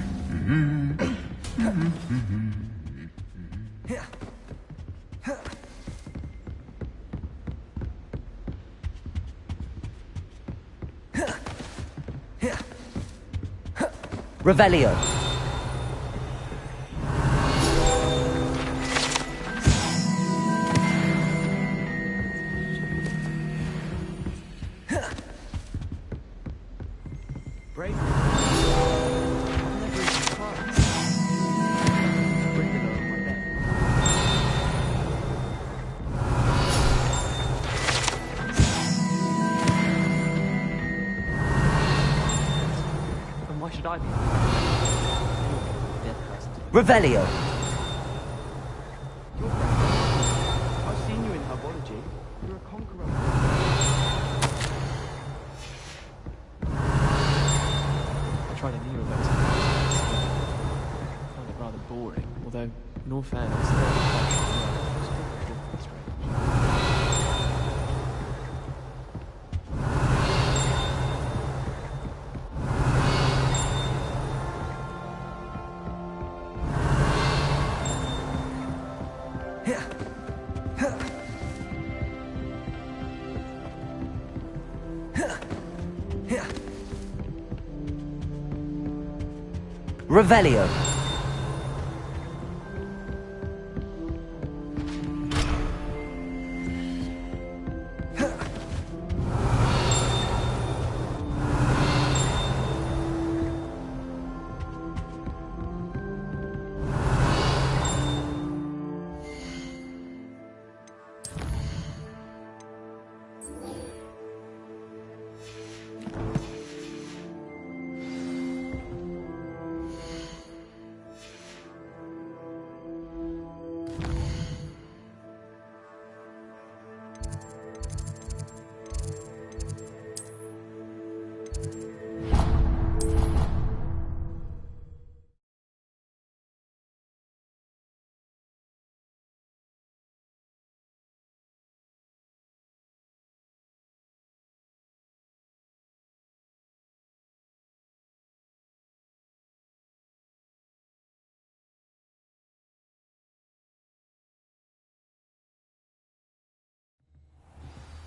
Revelio. Revelio. I've seen you in herbology. You're a conqueror. I tried a new event. I found it rather boring, although, in all fairness, the Revelio.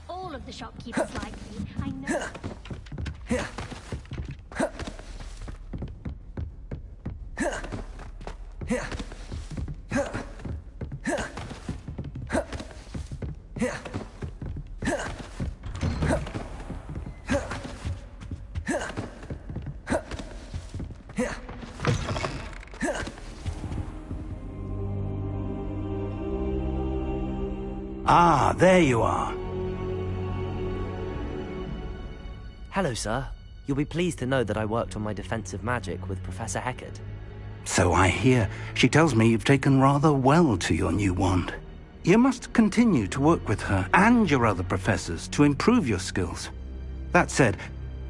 All of the shopkeepers like me, I know. Ah, there you are. Hello, sir. You'll be pleased to know that I worked on my defensive magic with Professor Hecat. So I hear. She tells me you've taken rather well to your new wand. You must continue to work with her and your other professors to improve your skills. That said,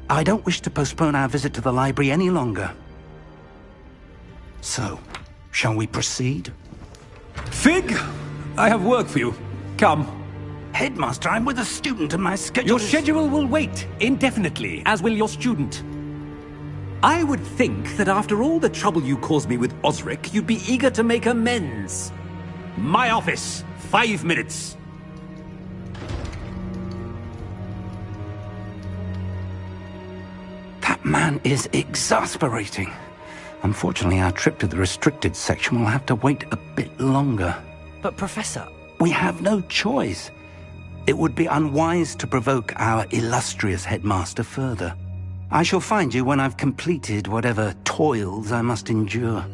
I don't wish to postpone our visit to the library any longer. So, shall we proceed? Fig, I have work for you. Come. Headmaster, I'm with a student and my schedule Your schedule will wait indefinitely, as will your student. I would think that after all the trouble you caused me with Osric, you'd be eager to make amends. My office, 5 minutes. That man is exasperating. Unfortunately, our trip to the restricted section will have to wait a bit longer. But Professor... We have no choice. It would be unwise to provoke our illustrious headmaster further. I shall find you when I've completed whatever toils I must endure.